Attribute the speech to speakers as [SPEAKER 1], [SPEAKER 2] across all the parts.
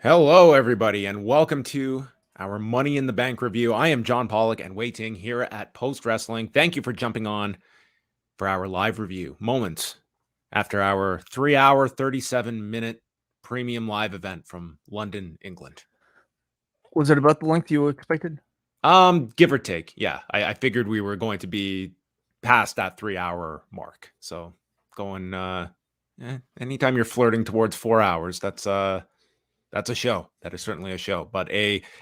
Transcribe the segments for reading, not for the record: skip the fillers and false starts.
[SPEAKER 1] Hello, everybody, and welcome to our Money in the Bank review. I am John Pollock and Wai Ting here at Post Wrestling. Thank you for jumping on for our live review moments after our 3-hour, 37-minute premium live event from London, England.
[SPEAKER 2] Was it about the length you expected?
[SPEAKER 1] Give or take. Yeah, I figured we were going to be past that 3-hour mark. So going, anytime you're flirting towards 4 hours, that's a show. That is certainly a show. But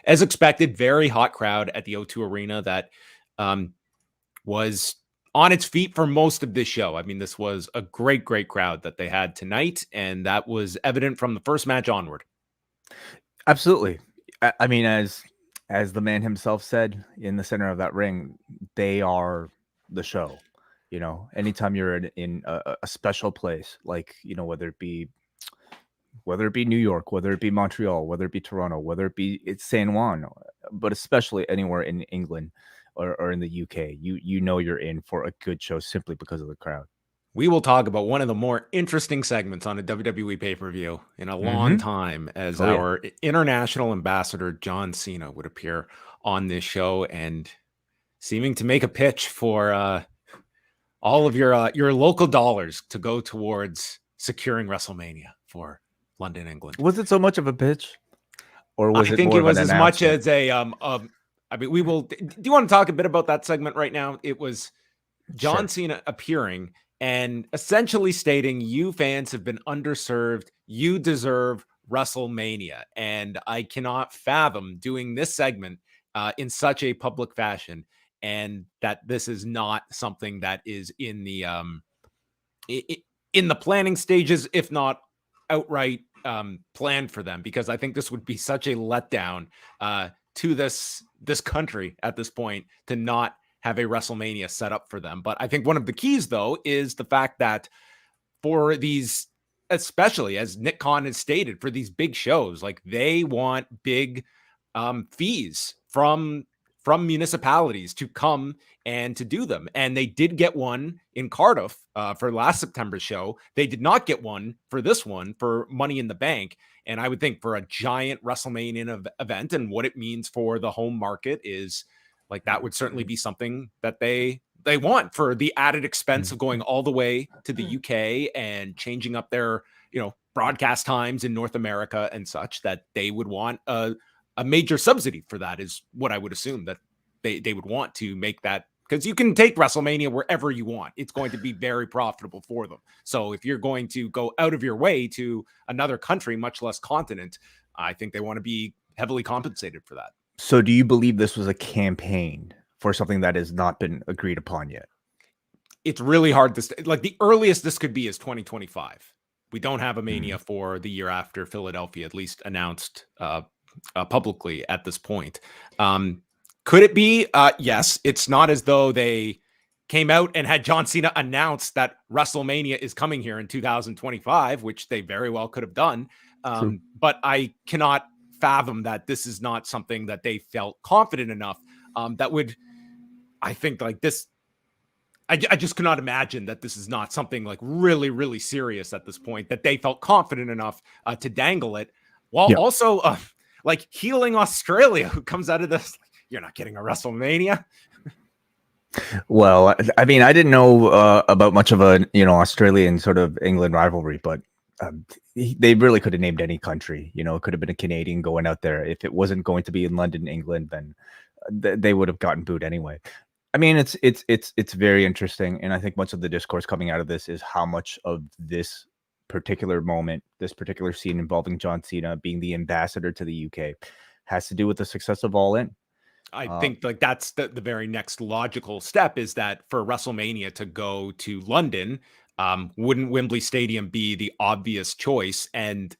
[SPEAKER 1] as expected, very hot crowd at the O2 Arena that was on its feet for most of this show. I mean, this was a great crowd that they had tonight, and that was evident from the first match onward.
[SPEAKER 2] Absolutely. I mean, as the man himself said in the center of that ring, they are the show. You know, anytime you're in a special place, like, you know, whether it be New York, whether it be Montreal, whether it be Toronto, whether it be San Juan, but especially anywhere in England or in the UK, you know you're in for a good show simply because of the crowd.
[SPEAKER 1] We will talk about one of the more interesting segments on a WWE pay-per-view in a long time as our international ambassador, John Cena, would appear on this show and seeming to make a pitch for all of your local dollars to go towards securing WrestleMania for London, England.
[SPEAKER 2] Was it so much of a pitch? Or was
[SPEAKER 1] I think
[SPEAKER 2] more
[SPEAKER 1] it was as much
[SPEAKER 2] announcement?
[SPEAKER 1] as I mean, we will. Do you want to talk a bit about that segment right now? It was John Cena appearing and essentially stating, you fans have been underserved. You deserve WrestleMania. And I cannot fathom doing this segment in such a public fashion, and that this is not something that is in the planning stages, if not outright planned for them, because I think this would be such a letdown to this country at this point to not have a WrestleMania set up for them. But I think one of the keys, though, is the fact that for these, especially as Nick Khan has stated, for these big shows, like they want big fees from municipalities to come and to do them. And they did get one in Cardiff for last September's show. They did not get one for this one for Money in the Bank. And I would think for a giant WrestleMania event and what it means for the home market is like, that would certainly be something that they want for the added expense of going all the way to the UK and changing up their, broadcast times in North America and such, that they would want a major subsidy for that, is what I would assume that they would want to make that, because you can take WrestleMania wherever you want. It's going to be very profitable for them. So if you're going to go out of your way to another country, much less continent, I think they want to be heavily compensated for that.
[SPEAKER 2] So do you believe this was a campaign for something that has not been agreed upon yet?
[SPEAKER 1] It's really hard to like, the earliest this could be is 2025. We don't have a Mania for the year after Philadelphia, at least announced publicly at this point. Could it be? Yes. It's not as though they came out and had John Cena announce that WrestleMania is coming here in 2025, which they very well could have done. But I cannot fathom that this is not something that they felt confident enough that would, I think, like this. I just cannot imagine that this is not something like really, really serious at this point, that they felt confident enough to dangle it, while also like healing Australia, who comes out of this. You're not getting a WrestleMania.
[SPEAKER 2] Well, I mean, I didn't know about much of a Australian sort of England rivalry, but they really could have named any country. It could have been a Canadian going out there. If it wasn't going to be in London, England, then they would have gotten booed anyway. I mean, it's very interesting, and I think much of the discourse coming out of this is how much of this particular moment, this particular scene involving John Cena being the ambassador to the UK, has to do with the success of All In.
[SPEAKER 1] I think like that's the very next logical step, is that for WrestleMania to go to London, wouldn't Wembley Stadium be the obvious choice? And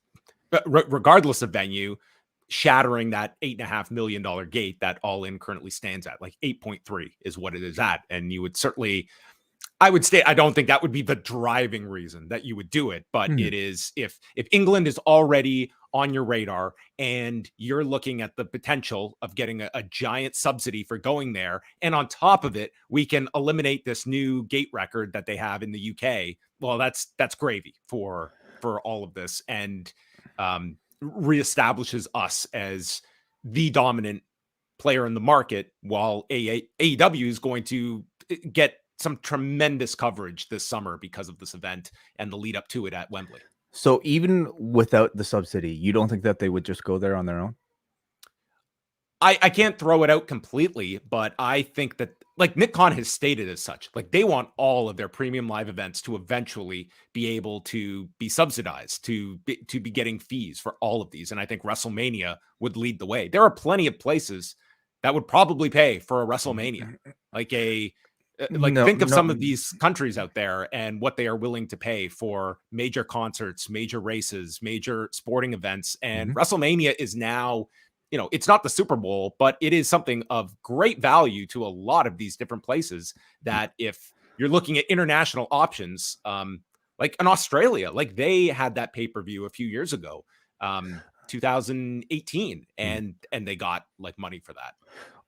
[SPEAKER 1] regardless of venue, shattering that $8.5 million gate that All In currently stands at, like 8.3 is what it is at. And you would certainly, I would say, I don't think that would be the driving reason that you would do it, but it is, if England is already on your radar and you're looking at the potential of getting a giant subsidy for going there, and on top of it, we can eliminate this new gate record that they have in the UK. Well, that's gravy for all of this. And reestablishes us as the dominant player in the market, while AEW is going to get some tremendous coverage this summer because of this event and the lead up to it at Wembley.
[SPEAKER 2] So even without the subsidy, you don't think that they would just go there on their own?
[SPEAKER 1] I can't throw it out completely, but I think that, like, Nick Khan has stated as such, like, they want all of their premium live events to eventually be able to be subsidized, to be getting fees for all of these. And I think WrestleMania would lead the way. There are plenty of places that would probably pay for a WrestleMania, like think of some of these countries out there and what they are willing to pay for major concerts, major races, major sporting events. And WrestleMania is now, it's not the Super Bowl, but it is something of great value to a lot of these different places that if you're looking at international options, like in Australia, like they had that pay-per-view a few years ago, 2018, and they got like money for that.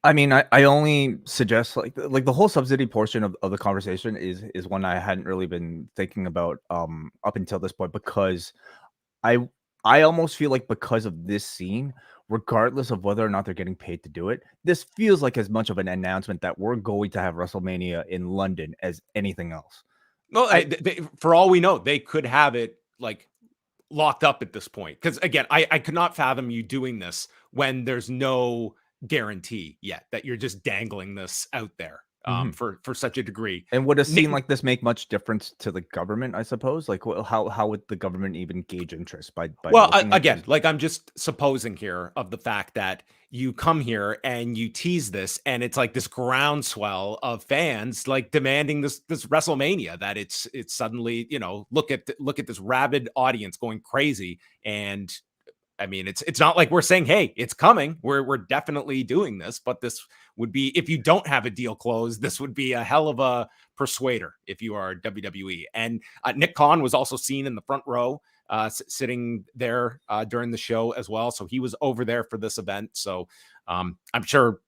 [SPEAKER 2] I mean, I only suggest like the whole subsidy portion of the conversation is one I hadn't really been thinking about up until this point, because I almost feel like because of this scene, regardless of whether or not they're getting paid to do it, this feels like as much of an announcement that we're going to have WrestleMania in London as anything else.
[SPEAKER 1] Well, for all we know, they could have it like locked up at this point. Because again, I could not fathom you doing this when there's no guarantee yet, that you're just dangling this out there for such a degree.
[SPEAKER 2] And would a scene like this make much difference to the government, I suppose? Like, how would the government even gauge interest by
[SPEAKER 1] again, like, I'm just supposing here of the fact that you come here and you tease this, and it's like this groundswell of fans like demanding this WrestleMania, that it's suddenly, look at this rabid audience going crazy. And I mean, it's not like we're saying, hey, it's coming. We're definitely doing this, but this would be, if you don't have a deal closed, this would be a hell of a persuader if you are WWE. And Nick Khan was also seen in the front row, sitting there during the show as well. So he was over there for this event. So I'm sure,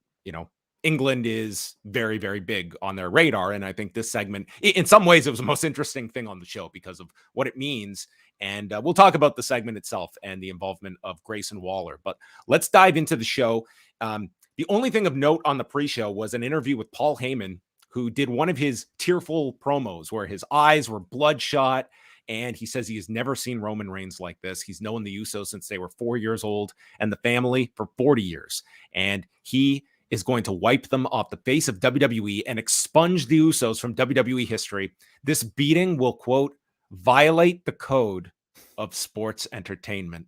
[SPEAKER 1] England is very, very big on their radar. And I think this segment, in some ways, it was the most interesting thing on the show because of what it means. And we'll talk about the segment itself and the involvement of Grayson Waller. But let's dive into the show. The only thing of note on the pre-show was an interview with Paul Heyman, who did one of his tearful promos where his eyes were bloodshot. And he says he has never seen Roman Reigns like this. He's known the Usos since they were 4 years old and the family for 40 years. And he is going to wipe them off the face of WWE and expunge the Usos from WWE history. This beating will, quote, violate the code of sports entertainment.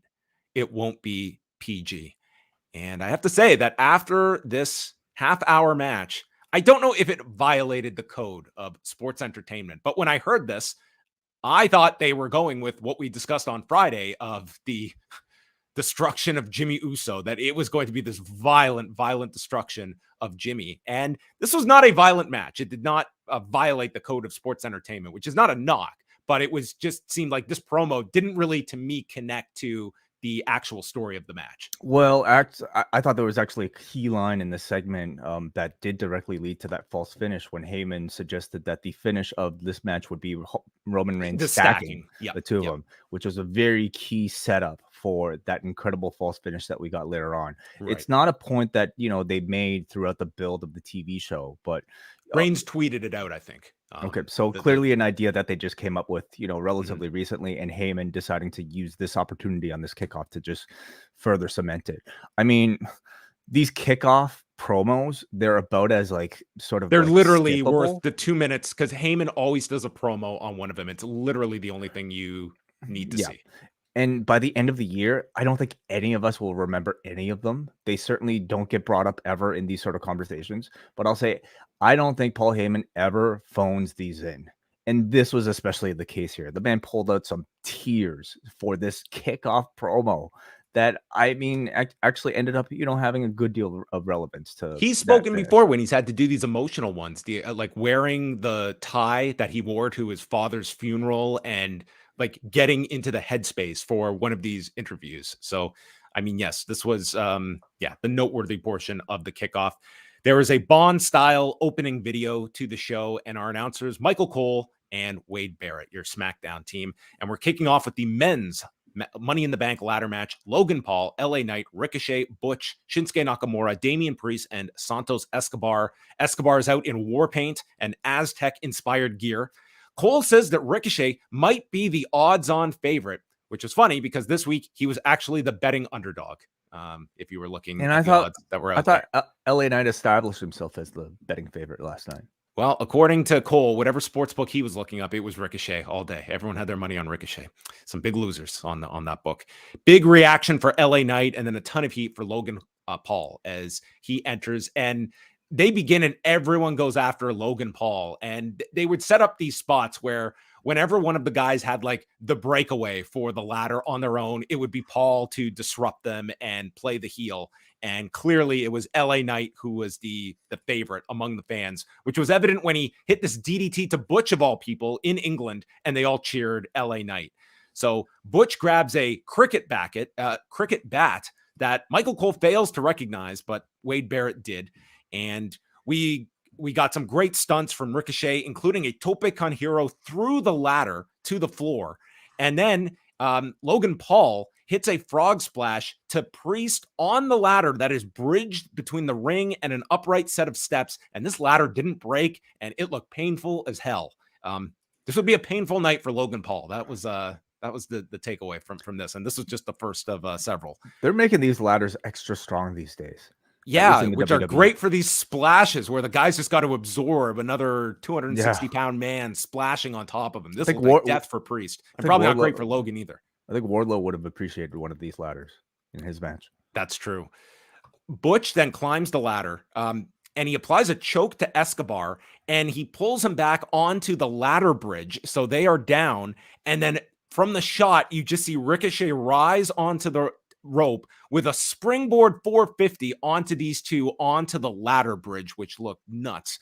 [SPEAKER 1] It won't be PG. And I have to say that after this half-hour match, I don't know if it violated the code of sports entertainment, but when I heard this, I thought they were going with what we discussed on Friday of the destruction of Jimmy Uso, that it was going to be this violent destruction of Jimmy. And this was not a violent match. It did not violate the code of sports entertainment, which is not a knock, but it was just seemed like this promo didn't really, to me, connect to the actual story of the match.
[SPEAKER 2] Well, I thought there was actually a key line in the segment that did directly lead to that false finish when Heyman suggested that the finish of this match would be Roman Reigns stacking the two of them, which was a very key setup for that incredible false finish that we got later on. Right. It's not a point that, they made throughout the build of the TV show, but
[SPEAKER 1] Reigns tweeted it out, I think.
[SPEAKER 2] Okay, so clearly an idea that they just came up with, relatively recently, and Heyman deciding to use this opportunity on this kickoff to just further cement it. I mean, these kickoff promos, they're about as they're
[SPEAKER 1] literally worth the 2 minutes, because Heyman always does a promo on one of them. It's literally the only thing you need to see.
[SPEAKER 2] And by the end of the year, I don't think any of us will remember any of them. They certainly don't get brought up ever in these sort of conversations. But I'll say, I don't think Paul Heyman ever phones these in. And this was especially the case here. The man pulled out some tears for this kickoff promo that, I mean, actually ended up, having a good deal of relevance to.
[SPEAKER 1] He's spoken before when he's had to do these emotional ones, like wearing the tie that he wore to his father's funeral and like getting into the headspace for one of these interviews. So, I mean, yes, this was, the noteworthy portion of the kickoff. There is a Bond-style opening video to the show, and our announcers, Michael Cole and Wade Barrett, your SmackDown team. And we're kicking off with the men's Money in the Bank ladder match. Logan Paul, LA Knight, Ricochet, Butch, Shinsuke Nakamura, Damian Priest, and Santos Escobar. Escobar is out in war paint and Aztec-inspired gear. Cole says that Ricochet might be the odds-on favorite, which is funny because this week he was actually the betting underdog. If you were looking
[SPEAKER 2] and
[SPEAKER 1] at the odds that were out there.
[SPEAKER 2] LA Knight established himself as the betting favorite last night.
[SPEAKER 1] Well, according to Cole, whatever sportsbook he was looking up, it was Ricochet all day. Everyone had their money on Ricochet. Some big losers on that book. Big reaction for LA Knight, and then a ton of heat for Logan Paul as he enters. And they begin and everyone goes after Logan Paul. And they would set up these spots where whenever one of the guys had like the breakaway for the ladder on their own, it would be Paul to disrupt them and play the heel. And clearly it was LA Knight who was the favorite among the fans, which was evident when he hit this DDT to Butch of all people in England, and they all cheered LA Knight. So Butch grabs a cricket bat that Michael Cole fails to recognize, but Wade Barrett did. And we got some great stunts from Ricochet, including a tope con hero through the ladder to the floor. And then Logan Paul hits a frog splash to Priest on the ladder that is bridged between the ring and an upright set of steps. And this ladder didn't break, and it looked painful as hell. This would be a painful night for Logan Paul. That was the takeaway from this. And this was just the first of several.
[SPEAKER 2] They're making these ladders extra strong these days.
[SPEAKER 1] Yeah, which WWE. Are great for these splashes where the guys just got to absorb another 260-pound man splashing on top of him. This is like death for Priest. And probably not great for Logan either.
[SPEAKER 2] I think Wardlow would have appreciated one of these ladders in his match.
[SPEAKER 1] That's true. Butch then climbs the ladder and he applies a choke to Escobar and he pulls him back onto the ladder bridge. So they are down. And then from the shot, you just see Ricochet rise onto the rope with a springboard 450 onto these two onto the ladder bridge, which looked nuts.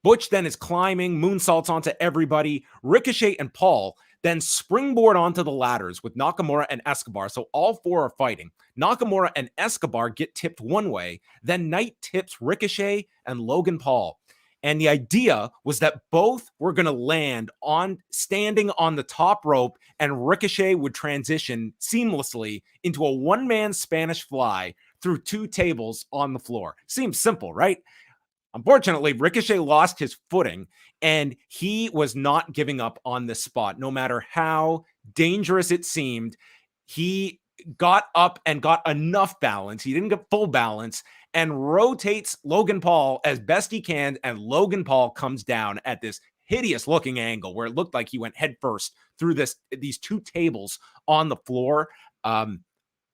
[SPEAKER 1] Butch then is climbing, moonsaults onto everybody. Ricochet and Paul then springboard onto the ladders with Nakamura and Escobar. So all four are fighting. Nakamura and Escobar get tipped one way. Then Knight tips Ricochet and Logan Paul. And the idea was that both were going to land on standing on the top rope, and Ricochet would transition seamlessly into a one-man Spanish fly through two tables on the floor. Seems simple, right? Unfortunately, Ricochet lost his footing, and he was not giving up on this spot. No matter how dangerous it seemed, he got up and got enough balance. He didn't get full balance, and rotates Logan Paul as best he can, and Logan Paul comes down at this hideous looking angle where it looked like he went headfirst through these two tables on the floor.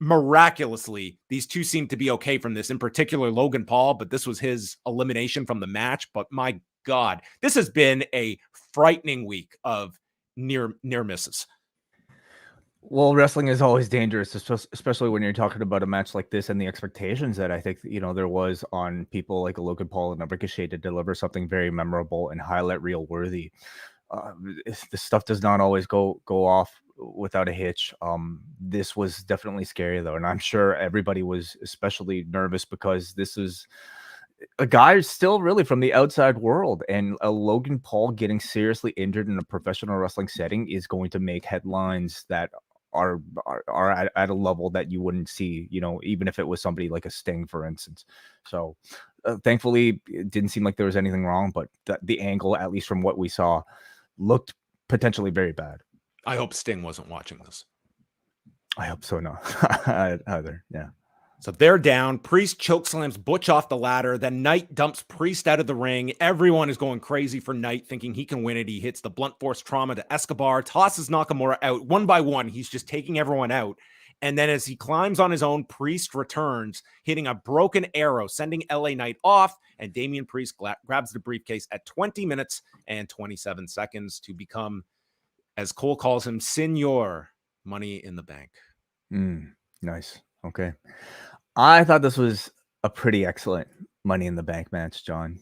[SPEAKER 1] Miraculously, these two seem to be okay from this, in particular Logan Paul, but this was his elimination from the match. But my God, this has been a frightening week of near misses.
[SPEAKER 2] Well, wrestling is always dangerous, especially when you're talking about a match like this and the expectations that I think, there was on people like a Logan Paul and a Ricochet to deliver something very memorable and highlight reel worthy. This stuff does not always go off without a hitch. This was definitely scary though. And I'm sure everybody was especially nervous because this is a guy still really from the outside world, and a Logan Paul getting seriously injured in a professional wrestling setting is going to make headlines that are at a level that you wouldn't see, even if it was somebody like a Sting, for instance. So thankfully it didn't seem like there was anything wrong, but the angle, at least from what we saw, looked potentially very bad.
[SPEAKER 1] I hope Sting wasn't watching this.
[SPEAKER 2] I hope so. No, either. Yeah.
[SPEAKER 1] So they're down. Priest chokeslams Butch off the ladder. Then Knight dumps Priest out of the ring. Everyone is going crazy for Knight, thinking he can win it. He hits the blunt force trauma to Escobar, tosses Nakamura out one by one. He's just taking everyone out. And then as he climbs on his own, Priest returns, hitting a broken arrow, sending LA Knight off. And Damian Priest grabs the briefcase at 20 minutes and 27 seconds to become, as Cole calls him, Senor Money in the Bank.
[SPEAKER 2] Nice. Okay. I thought this was a pretty excellent Money in the Bank match, John.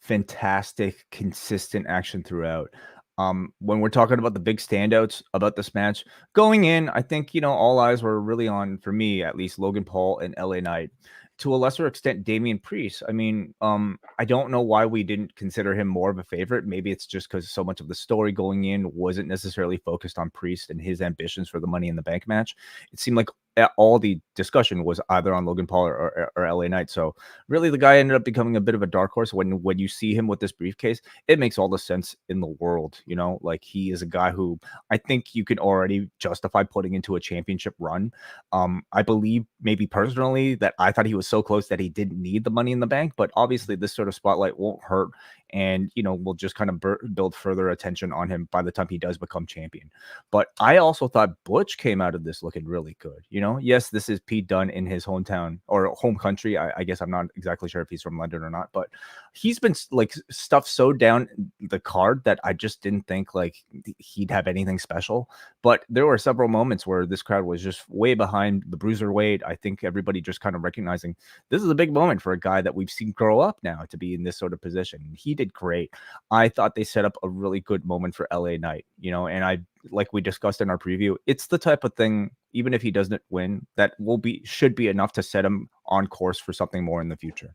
[SPEAKER 2] Fantastic, consistent action throughout. When we're talking about the big standouts about this match, going in, I think, all eyes were really on, for me at least, Logan Paul and LA Knight. to a lesser extent, Damian Priest. I mean, I don't know why we didn't consider him more of a favorite. Maybe it's just because so much of the story going in wasn't necessarily focused on Priest and his ambitions for the Money in the Bank match. It seemed like all the discussion was either on Logan Paul or LA Knight. So really, the guy ended up becoming a bit of a dark horse. When you see him with this briefcase, it makes all the sense in the world. You know, like he is a guy who I think you can already justify putting into a championship run. I believe maybe personally that I thought he was so close that he didn't need the Money in the Bank, but obviously this sort of spotlight won't hurt. And, you know, we'll just kind of build further attention on him by the time he does become champion. But I also thought Butch came out of this looking really good. You know, yes, this is Pete Dunne in his hometown or home country. I guess I'm not exactly sure if he's from London or not, but he's been like stuffed so down the card that I just didn't think like he'd have anything special. But there were several moments where this crowd was just way behind the bruiserweight. I think everybody just kind of recognizing this is a big moment for a guy that we've seen grow up now to be in this sort of position. He did great. I thought they set up a really good moment for LA Knight, you know, and I, like we discussed in our preview, it's the type of thing, even if he doesn't win, that should be enough to set him on course for something more in the future.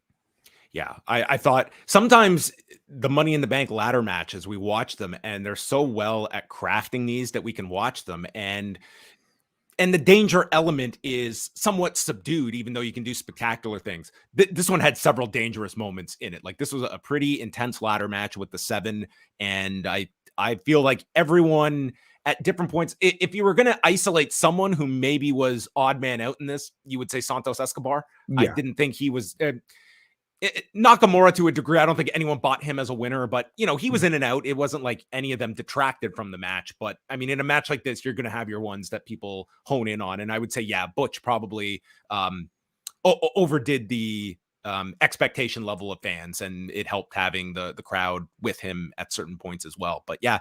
[SPEAKER 1] Yeah, I thought sometimes the Money in the Bank ladder matches, we watch them and they're so well at crafting these that we can watch them. And the danger element is somewhat subdued, even though you can do spectacular things. This one had several dangerous moments in it. Like this was a pretty intense ladder match with the 7. And I feel like everyone at different points, if you were going to isolate someone who maybe was odd man out in this, you would say Santos Escobar.
[SPEAKER 2] Yeah.
[SPEAKER 1] I didn't think he was Nakamura to a degree. I don't think anyone bought him as a winner, but you know, he was in and out. It wasn't like any of them detracted from the match, but I mean, in a match like this, you're going to have your ones that people hone in on. And I would say, yeah, Butch probably overdid the expectation level of fans, and it helped having the crowd with him at certain points as well. But yeah,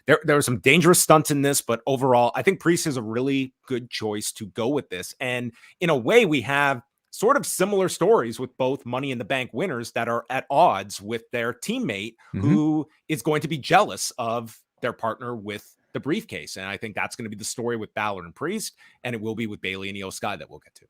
[SPEAKER 1] there were some dangerous stunts in this, but overall, I think Priest is a really good choice to go with this. And in a way, we have sort of similar stories with both Money in the Bank winners that are at odds with their teammate who is going to be jealous of their partner with the briefcase. And I think that's going to be the story with Balor and Priest, and it will be with Bayley and Io Sky that we'll get to.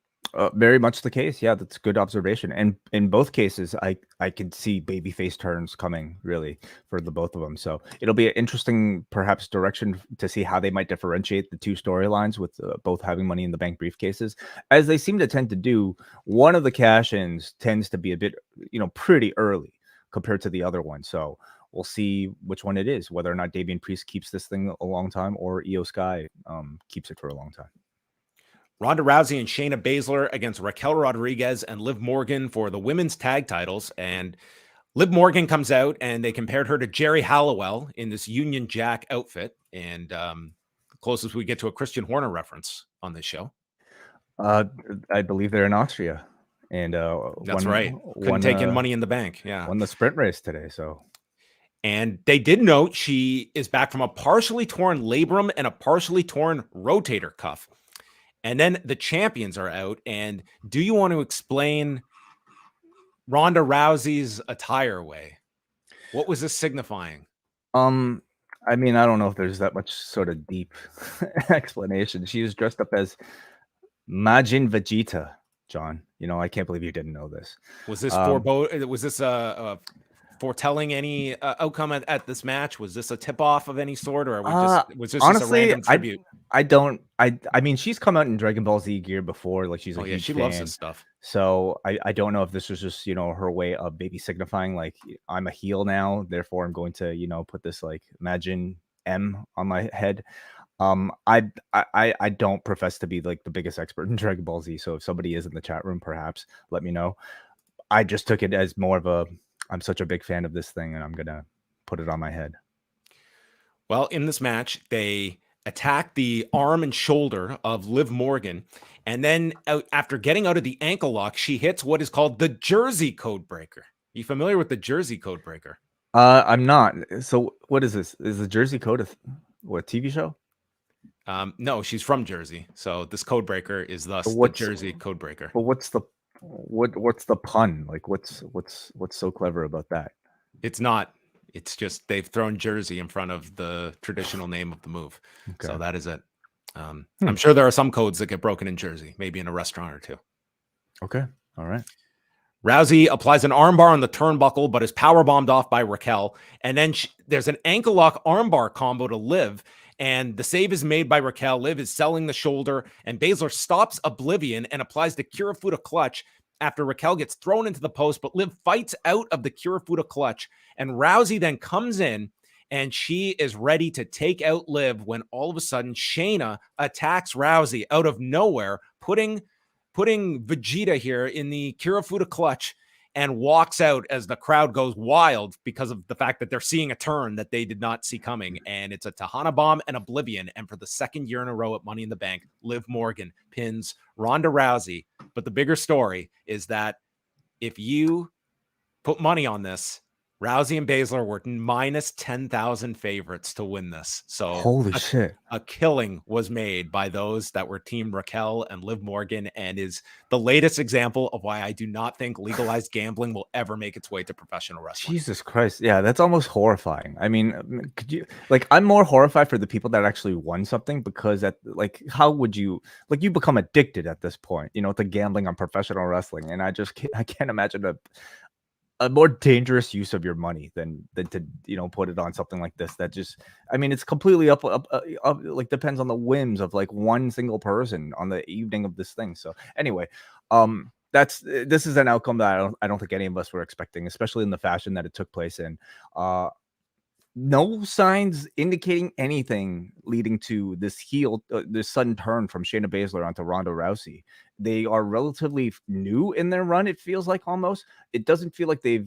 [SPEAKER 2] Very much the case. Yeah, that's a good observation. And in both cases, I could see babyface turns coming really for the both of them. So it'll be an interesting, perhaps, direction to see how they might differentiate the two storylines with both having Money in the Bank briefcases, as they seem to tend to do. One of the cash-ins tends to be a bit, you know, pretty early compared to the other one. So we'll see which one it is, whether or not Damian Priest keeps this thing a long time or Io Sky keeps it for a long time.
[SPEAKER 1] Ronda Rousey and Shayna Baszler against Raquel Rodriguez and Liv Morgan for the women's tag titles. And Liv Morgan comes out and they compared her to Jerry Halliwell in this Union Jack outfit. And the closest we get to a Christian Horner reference on this show.
[SPEAKER 2] I believe they're in Austria. And
[SPEAKER 1] that's right. Couldn't take in Money in the Bank. Yeah.
[SPEAKER 2] Won the sprint race today. So.
[SPEAKER 1] And they did note she is back from a partially torn labrum and a partially torn rotator cuff. And then the champions are out. And do you want to explain Ronda Rousey's attire way? What was this signifying?
[SPEAKER 2] I mean, I don't know if there's that much sort of deep explanation. She was dressed up as Majin Vegeta, John. You know, I can't believe you didn't know this.
[SPEAKER 1] Was this foretelling any outcome at this match? Was this a tip-off of any sort, or was this
[SPEAKER 2] honestly,
[SPEAKER 1] just a random tribute?
[SPEAKER 2] I mean, she's come out in Dragon Ball Z gear before, like she's a
[SPEAKER 1] she
[SPEAKER 2] fan.
[SPEAKER 1] loves this stuff.
[SPEAKER 2] So I don't know if this was just, you know, her way of maybe signifying like I'm a heel now, therefore I'm going to, you know, put this like Imagine M on my head. I don't profess to be like the biggest expert in Dragon Ball Z, so if somebody is in the chat room, perhaps let me know. I just took it as more of a I'm such a big fan of this thing, and I'm gonna put it on my head.
[SPEAKER 1] Well, in this match, they attack the arm and shoulder of Liv Morgan, and then after getting out of the ankle lock, she hits what is called the Jersey Code Breaker. You familiar with the Jersey Code Breaker?
[SPEAKER 2] I'm not. So what is this? Is the Jersey Code a TV show?
[SPEAKER 1] No, she's from Jersey, so this Code Breaker is thus the Jersey Code Breaker.
[SPEAKER 2] But what's the pun? Like what's so clever about that?
[SPEAKER 1] It's not. It's just they've thrown Jersey in front of the traditional name of the move. Okay. So that is it. I'm sure there are some codes that get broken in Jersey, maybe in a restaurant or two.
[SPEAKER 2] Okay. All right.
[SPEAKER 1] Rousey applies an armbar on the turnbuckle, but is powerbombed off by Raquel. And then there's an ankle lock armbar combo to Liv. And the save is made by Raquel. Liv is selling the shoulder, and Baszler stops Oblivion and applies the Kirifuda clutch after Raquel gets thrown into the post, but Liv fights out of the Kirifuda clutch. And Rousey then comes in, and she is ready to take out Liv when all of a sudden Shayna attacks Rousey out of nowhere, putting Vegeta here in the Kirifuda clutch and walks out as the crowd goes wild because of the fact that they're seeing a turn that they did not see coming. And it's a Tejana Bomb and Oblivion. And for the second year in a row at Money in the Bank, Liv Morgan pins Ronda Rousey. But the bigger story is that if you put money on this, Rousey and Baszler were minus 10,000 favorites to win this. So
[SPEAKER 2] holy shit.
[SPEAKER 1] A killing was made by those that were Team Raquel and Liv Morgan, and is the latest example of why I do not think legalized gambling will ever make its way to professional wrestling.
[SPEAKER 2] Jesus Christ. Yeah, that's almost horrifying. I mean, could you, like, I'm more horrified for the people that actually won something, because how would you, like, you become addicted at this point, to gambling on professional wrestling. And I can't imagine a more dangerous use of your money than to put it on something like this. That just, I mean, it's completely up like, depends on the whims of like one single person on the evening of this thing. So anyway, this is an outcome that I don't think any of us were expecting, especially in the fashion that it took place in. No signs indicating anything leading to this this sudden turn from Shayna Baszler onto Ronda Rousey. They are relatively new in their run. It feels like, almost. It doesn't feel like they've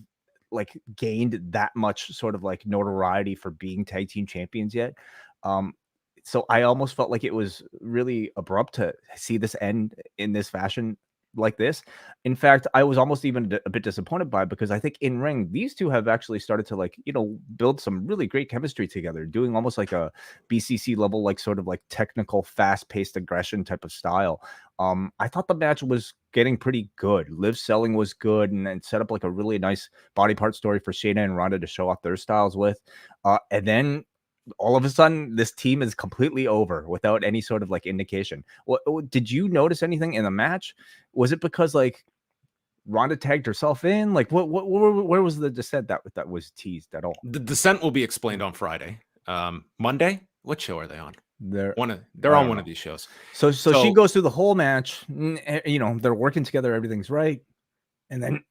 [SPEAKER 2] gained that much sort of like notoriety for being tag team champions yet. So I almost felt like it was really abrupt to see this end in this fashion like this. In fact, I was almost even a bit disappointed by it, because I think in ring, these two have actually started to build some really great chemistry together, doing almost like a BCC level, like sort of like technical, fast-paced aggression type of style. I thought the match was getting pretty good. Liv selling was good, and set up like a really nice body part story for Shayna and Ronda to show off their styles with. And then all of a sudden, this team is completely over without any sort of like indication. What did you notice anything in the match? Was it because like Ronda tagged herself in? Like where was the descent that was teased at all?
[SPEAKER 1] The descent will be explained on Friday. Monday? What show are they on?
[SPEAKER 2] They're
[SPEAKER 1] on one of these shows.
[SPEAKER 2] So she goes through the whole match. They're working together. Everything's right. And then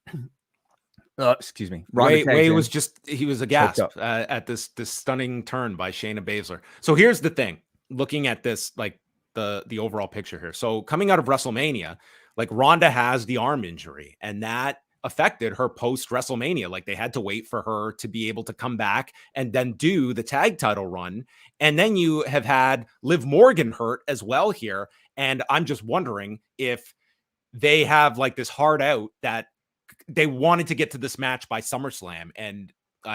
[SPEAKER 2] excuse me.
[SPEAKER 1] Wai was he was aghast at this stunning turn by Shayna Baszler. So here's the thing, looking at this, like the overall picture here. So coming out of WrestleMania, like Ronda has the arm injury, and that affected her post WrestleMania. Like they had to wait for her to be able to come back and then do the tag title run. And then you have had Liv Morgan hurt as well here. And I'm just wondering if they have like this hard out that they wanted to get to this match by SummerSlam. And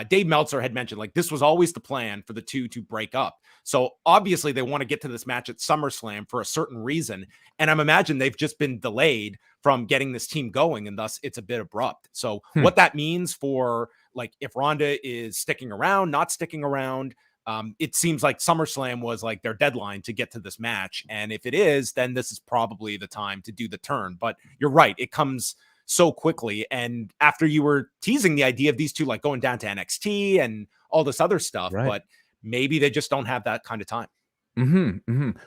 [SPEAKER 1] Dave Meltzer had mentioned like this was always the plan for the two to break up. So obviously they want to get to this match at SummerSlam for a certain reason. And I'm imagining they've just been delayed from getting this team going, and thus it's a bit abrupt. So what that means for like if Ronda is sticking around, not sticking around, it seems like SummerSlam was like their deadline to get to this match. And if it is, then this is probably the time to do the turn. But you're right, it comes so quickly. And after you were teasing the idea of these two like going down to NXT and all this other stuff, right, but maybe they just don't have that kind of time.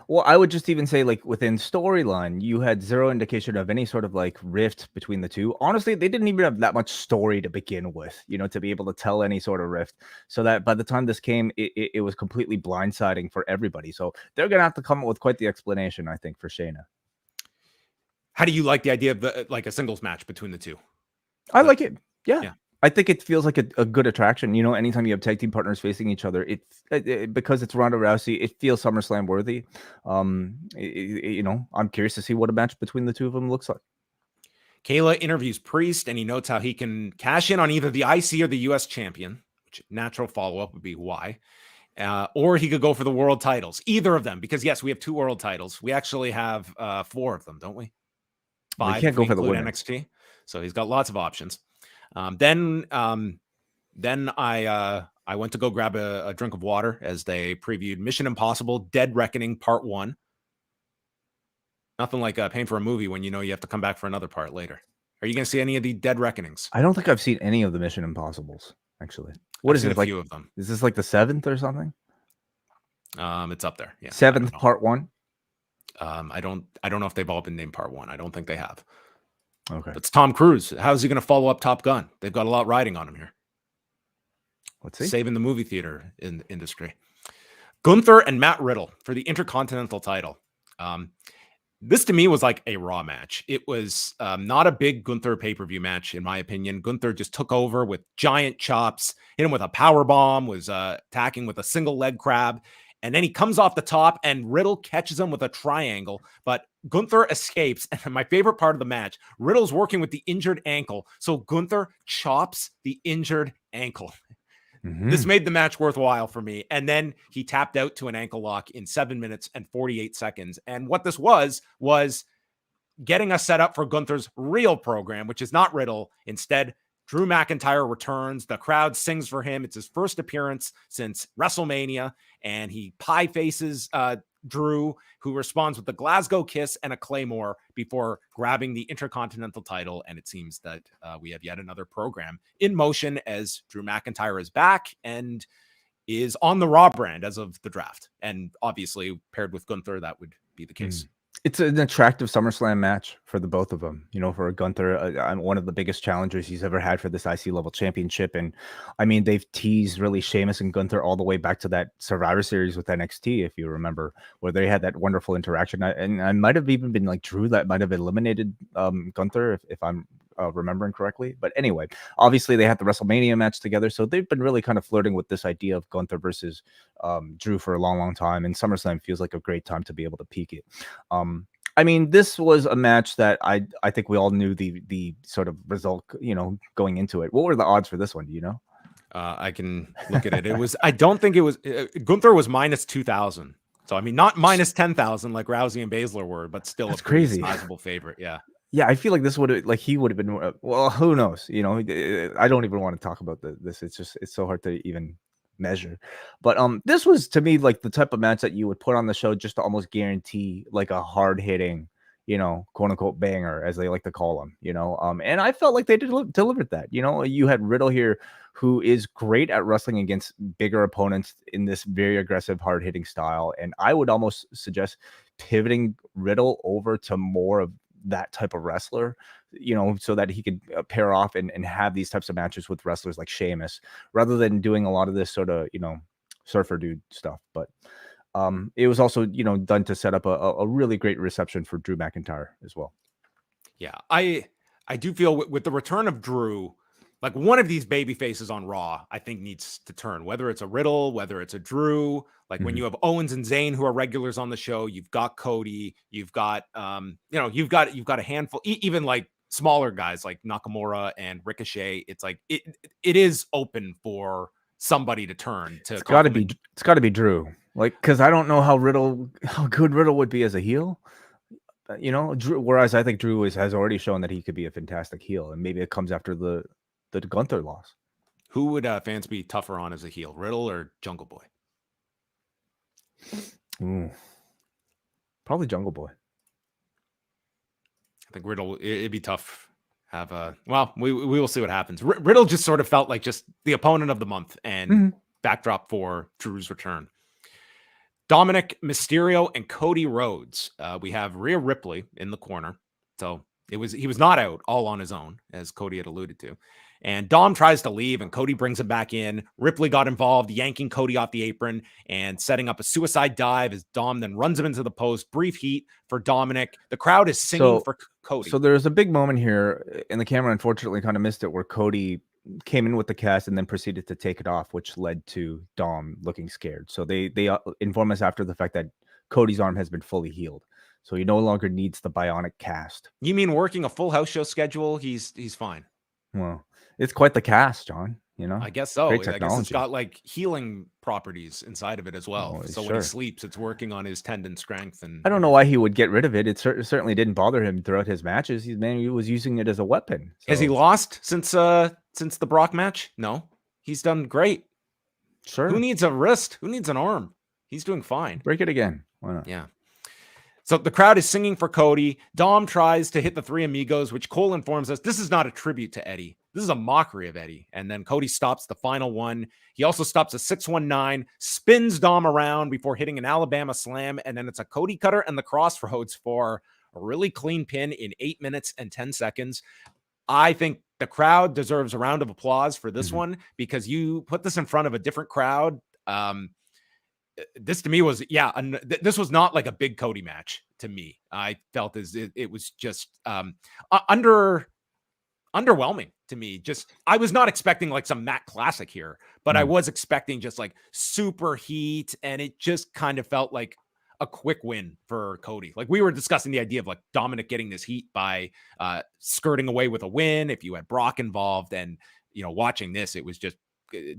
[SPEAKER 2] Well, I would just even say like within storyline, you had zero indication of any sort of like rift between the two. Honestly, they didn't even have that much story to begin with, to be able to tell any sort of rift. So that by the time this came, it was completely blindsiding for everybody. So they're going to have to come up with quite the explanation, I think, for Shayna.
[SPEAKER 1] How do you like the idea of like a singles match between the two?
[SPEAKER 2] I like it. Yeah. I think it feels like a good attraction. Anytime you have tag team partners facing each other, because it's Ronda Rousey, it feels SummerSlam worthy. I'm curious to see what a match between the two of them looks like.
[SPEAKER 1] Kayla interviews Priest, and he notes how he can cash in on either the IC or the US champion, which natural follow-up would be why. Or he could go for the world titles, either of them, because yes, we have 2 world titles. We actually have 4 of them, don't we? 5.
[SPEAKER 2] We can't go for the
[SPEAKER 1] NXT. So he's got lots of options. Then I went to go grab a drink of water as they previewed Mission Impossible Dead Reckoning Part 1. Nothing like paying for a movie when you know you have to come back for another part later. Are you going to see any of the Dead Reckonings?
[SPEAKER 2] I don't think I've seen any of the Mission Impossibles, actually. What
[SPEAKER 1] I've
[SPEAKER 2] is
[SPEAKER 1] seen
[SPEAKER 2] it,
[SPEAKER 1] a
[SPEAKER 2] like?
[SPEAKER 1] few of them.
[SPEAKER 2] Is this like the 7th or something?
[SPEAKER 1] It's up there. Yeah.
[SPEAKER 2] 7th part 1?
[SPEAKER 1] I don't know if they've all been named part 1. I don't think they have.
[SPEAKER 2] Okay.
[SPEAKER 1] But it's Tom Cruise. How's he going to follow up Top Gun? They've got a lot riding on him here.
[SPEAKER 2] Let's see.
[SPEAKER 1] Saving the movie theater industry. Gunther and Matt Riddle for the Intercontinental title. This to me was like a Raw match. It was not a big Gunther pay-per-view match, in my opinion. Gunther just took over with giant chops, hit him with a power bomb, was attacking with a single leg crab. And then he comes off the top and Riddle catches him with a triangle, but Gunther escapes. And my favorite part of the match, Riddle's working with the injured ankle. So Gunther chops the injured ankle. This made the match worthwhile for me. And then he tapped out to an ankle lock in 7 minutes and 48 seconds. And what this was getting us set up for Gunther's real program, which is not Riddle. Instead, Drew McIntyre returns. The crowd sings for him. It's his first appearance since WrestleMania. And he pie faces Drew, who responds with the Glasgow kiss and a Claymore before grabbing the Intercontinental title. And it seems that we have yet another program in motion as Drew McIntyre is back and is on the Raw brand as of the draft. And obviously paired with Gunther, that would be the case.
[SPEAKER 2] It's an attractive SummerSlam match for the both of them. You know, for Gunther, one of the biggest challengers he's ever had for this IC level championship. And I mean, they've teased really Sheamus and Gunther all the way back to that Survivor Series with NXT, if you remember, where they had that wonderful interaction. And I might have even been like Drew that might have eliminated Gunther, if I'm remembering correctly. But anyway, obviously they had the WrestleMania match together. So they've been really kind of flirting with this idea of Gunther versus Drew for a long, long time. And SummerSlam feels like a great time to be able to peak it. I mean, this was a match that I think we all knew the sort of result, you know, going into it. What were the odds for this one? Do you know?
[SPEAKER 1] I can look at it. It was, I don't think it was, Gunther was minus 2,000. So, I mean, not minus 10,000 like Rousey and Baszler were, but still
[SPEAKER 2] That's
[SPEAKER 1] a pretty
[SPEAKER 2] crazy.
[SPEAKER 1] sizable favorite. Yeah.
[SPEAKER 2] Yeah, I feel like this would have, like, he would have been, well, who knows? You know, I don't even want to talk about this. It's so hard to even measure. But this was, to me, like the type of match that you would put on the show just to almost guarantee like a hard-hitting, you know, quote unquote banger, as they like to call them, you know. And I felt like they delivered that. You know, you had Riddle here, who is great at wrestling against bigger opponents in this very aggressive, hard-hitting style. And I would almost suggest pivoting Riddle over to more of that type of wrestler, you know, so that he could pair off and have these types of matches with wrestlers like Sheamus, rather than doing a lot of this sort of, you know, surfer dude stuff. But it was also, you know, done to set up a really great reception for Drew McIntyre as well.
[SPEAKER 1] Yeah, I do feel with the return of Drew, like one of these baby faces on Raw, I think needs to turn, whether it's a Riddle, whether it's a Drew. Like when you have Owens and Zayn, who are regulars on the show, you've got Cody, you've got, you know, you've got a handful, even like smaller guys like Nakamura and Ricochet. It's like, it is open for somebody to turn to.
[SPEAKER 2] It's gotta be Drew. Like, cause I don't know how good Riddle would be as a heel. You know, Drew, whereas I think Drew has already shown that he could be a fantastic heel, and maybe it comes after the Gunther loss.
[SPEAKER 1] Who would fans be tougher on as a heel, Riddle or Jungle Boy?
[SPEAKER 2] Probably Jungle Boy.
[SPEAKER 1] I think Riddle, it'd be tough. Well, we will see what happens. Riddle just sort of felt like just the opponent of the month and backdrop for Drew's return. Dominik, Mysterio, and Cody Rhodes. We have Rhea Ripley in the corner. So he was not out all on his own, as Cody had alluded to. And Dom tries to leave, and Cody brings him back in. Ripley got involved, yanking Cody off the apron and setting up a suicide dive as Dom then runs him into the post. Brief heat for Dominik. The crowd is singing for Cody.
[SPEAKER 2] So there's a big moment here, and the camera unfortunately kind of missed it, where Cody came in with the cast and then proceeded to take it off, which led to Dom looking scared. So they inform us after the fact that Cody's arm has been fully healed. So he no longer needs the bionic cast.
[SPEAKER 1] You mean working a full house show schedule? He's fine.
[SPEAKER 2] Well, it's quite the cast, John. You know,
[SPEAKER 1] I guess so.
[SPEAKER 2] Great
[SPEAKER 1] I
[SPEAKER 2] technology.
[SPEAKER 1] guess it's got like healing properties inside of it as well. So
[SPEAKER 2] sure.
[SPEAKER 1] when he sleeps, it's working on his tendon strength. And
[SPEAKER 2] I don't know why he would get rid of it. It certainly didn't bother him throughout his matches. He was using it as a weapon. So.
[SPEAKER 1] Has he lost since the Brock match? No, he's done great.
[SPEAKER 2] Sure.
[SPEAKER 1] Who needs a wrist? Who needs an arm? He's doing fine.
[SPEAKER 2] Break it again. Why not?
[SPEAKER 1] Yeah. So the crowd is singing for Cody. Dom tries to hit the Three Amigos, which Cole informs us this is not a tribute to Eddie. This is a mockery of Eddie. And then Cody stops the final one. He also stops a 619, spins Dom around before hitting an Alabama slam. And then it's a Cody cutter and the crossroads for a really clean pin in 8 minutes and 10 seconds. I think the crowd deserves a round of applause for this one because you put this in front of a different crowd. This to me was, this was not like a big Cody match to me. I felt as it was just underwhelming to me. Just, I was not expecting like some Matt Classic here, but I was expecting just like super heat, and it just kind of felt like a quick win for Cody. Like we were discussing the idea of like Dominik getting this heat by skirting away with a win if you had Brock involved, and watching this, it was just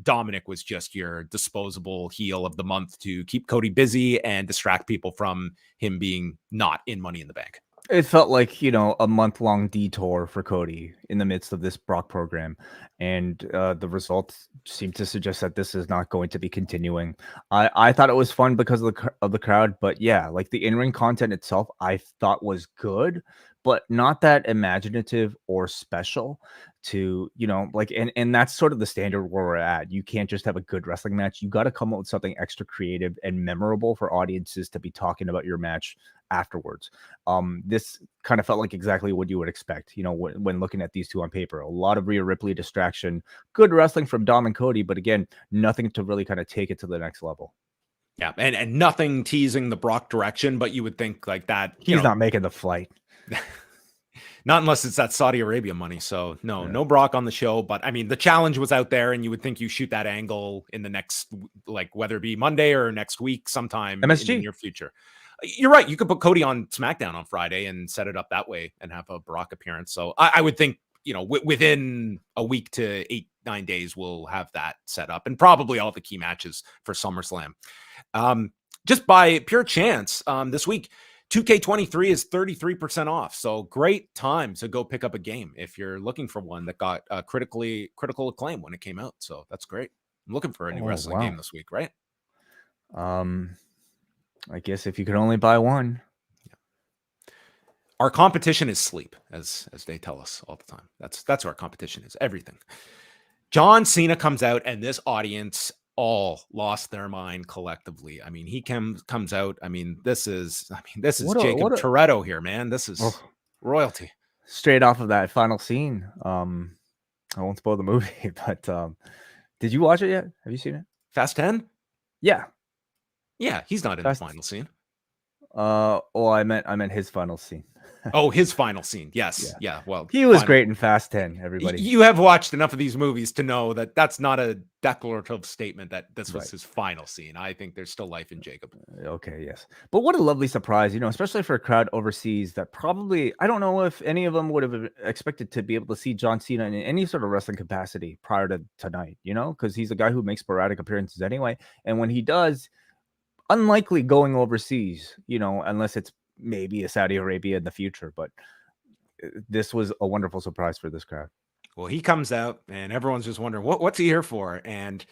[SPEAKER 1] Dominik was just your disposable heel of the month to keep Cody busy and distract people from him being not in Money in the Bank.
[SPEAKER 2] It felt like, a month-long detour for Cody in the midst of this Brock program. And the results seem to suggest that this is not going to be continuing. I thought it was fun because of the crowd. But yeah, like the in-ring content itself, I thought was good, but not that imaginative or special to, and that's sort of the standard where we're at. You can't just have a good wrestling match. You got to come up with something extra creative and memorable for audiences to be talking about your match afterwards. This kind of felt like exactly what you would expect, when looking at these two on paper. A lot of Rhea Ripley distraction, good wrestling from Dom and Cody, but again, nothing to really kind of take it to the next level.
[SPEAKER 1] Yeah, and nothing teasing the Brock direction, but you would think like that.
[SPEAKER 2] He's not making the flight.
[SPEAKER 1] Not unless it's that Saudi Arabia money. So no Brock on the show. But I mean, the challenge was out there, and you would think you shoot that angle in the next, like whether it be Monday or next week, sometime in the near future. You're right. You could put Cody on SmackDown on Friday and set it up that way and have a Brock appearance. So I would think, within a week to 8-9 days, we'll have that set up, and probably all the key matches for SummerSlam. Just by pure chance, this week, 2K23 is 33% off. So great time to go pick up a game if you're looking for one that got critical acclaim when it came out. So that's great. I'm looking for a new wrestling game this week, right?
[SPEAKER 2] I guess if you could only buy one.
[SPEAKER 1] Our competition is sleep, as they tell us all the time. That's what our competition is. Everything. John Cena comes out, and this audience all lost their mind collectively. I mean, he comes out. I mean, this is Jacob Toretto here, man. This is royalty.
[SPEAKER 2] Straight off of that final scene. I won't spoil the movie, but did you watch it yet? Have you seen it?
[SPEAKER 1] Fast 10?
[SPEAKER 2] Yeah.
[SPEAKER 1] Yeah, he's not in the final scene.
[SPEAKER 2] I meant his final scene.
[SPEAKER 1] Oh, his final scene. Yes. Yeah. Well,
[SPEAKER 2] he was great in Fast 10, everybody.
[SPEAKER 1] You have watched enough of these movies to know that that's not a declarative statement that this was his final scene. I think there's still life in Jacob.
[SPEAKER 2] Okay, yes. But what a lovely surprise, especially for a crowd overseas that probably, I don't know if any of them would have expected to be able to see John Cena in any sort of wrestling capacity prior to tonight, because he's a guy who makes sporadic appearances anyway. And when he does, unlikely going overseas, unless it's maybe a Saudi Arabia in the future, but this was a wonderful surprise for this crowd.
[SPEAKER 1] Well, he comes out and everyone's just wondering what's he here for, and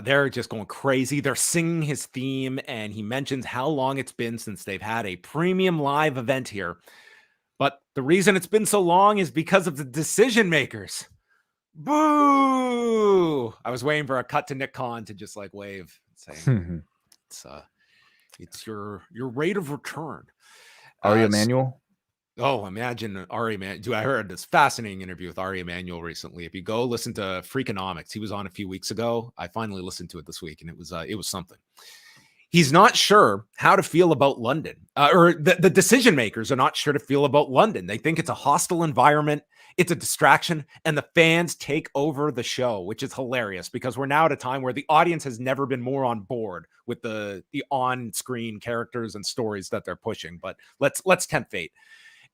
[SPEAKER 1] they're just going crazy. They're singing his theme, and he mentions how long it's been since they've had a premium live event here. But the reason it's been so long is because of the decision makers. Boo! I was waiting for a cut to Nick Khan to just like wave, saying it's your rate of return.
[SPEAKER 2] Ari Emanuel?
[SPEAKER 1] Imagine Ari Emanuel. Dude, I heard this fascinating interview with Ari Emanuel recently. If you go listen to Freakonomics, he was on a few weeks ago. I finally listened to it this week, and it was something. He's not sure how to feel about London, or the decision makers are not sure to feel about London. They think it's a hostile environment, it's a distraction, and the fans take over the show, which is hilarious because we're now at a time where the audience has never been more on board with the on-screen characters and stories that they're pushing. But let's tempt fate.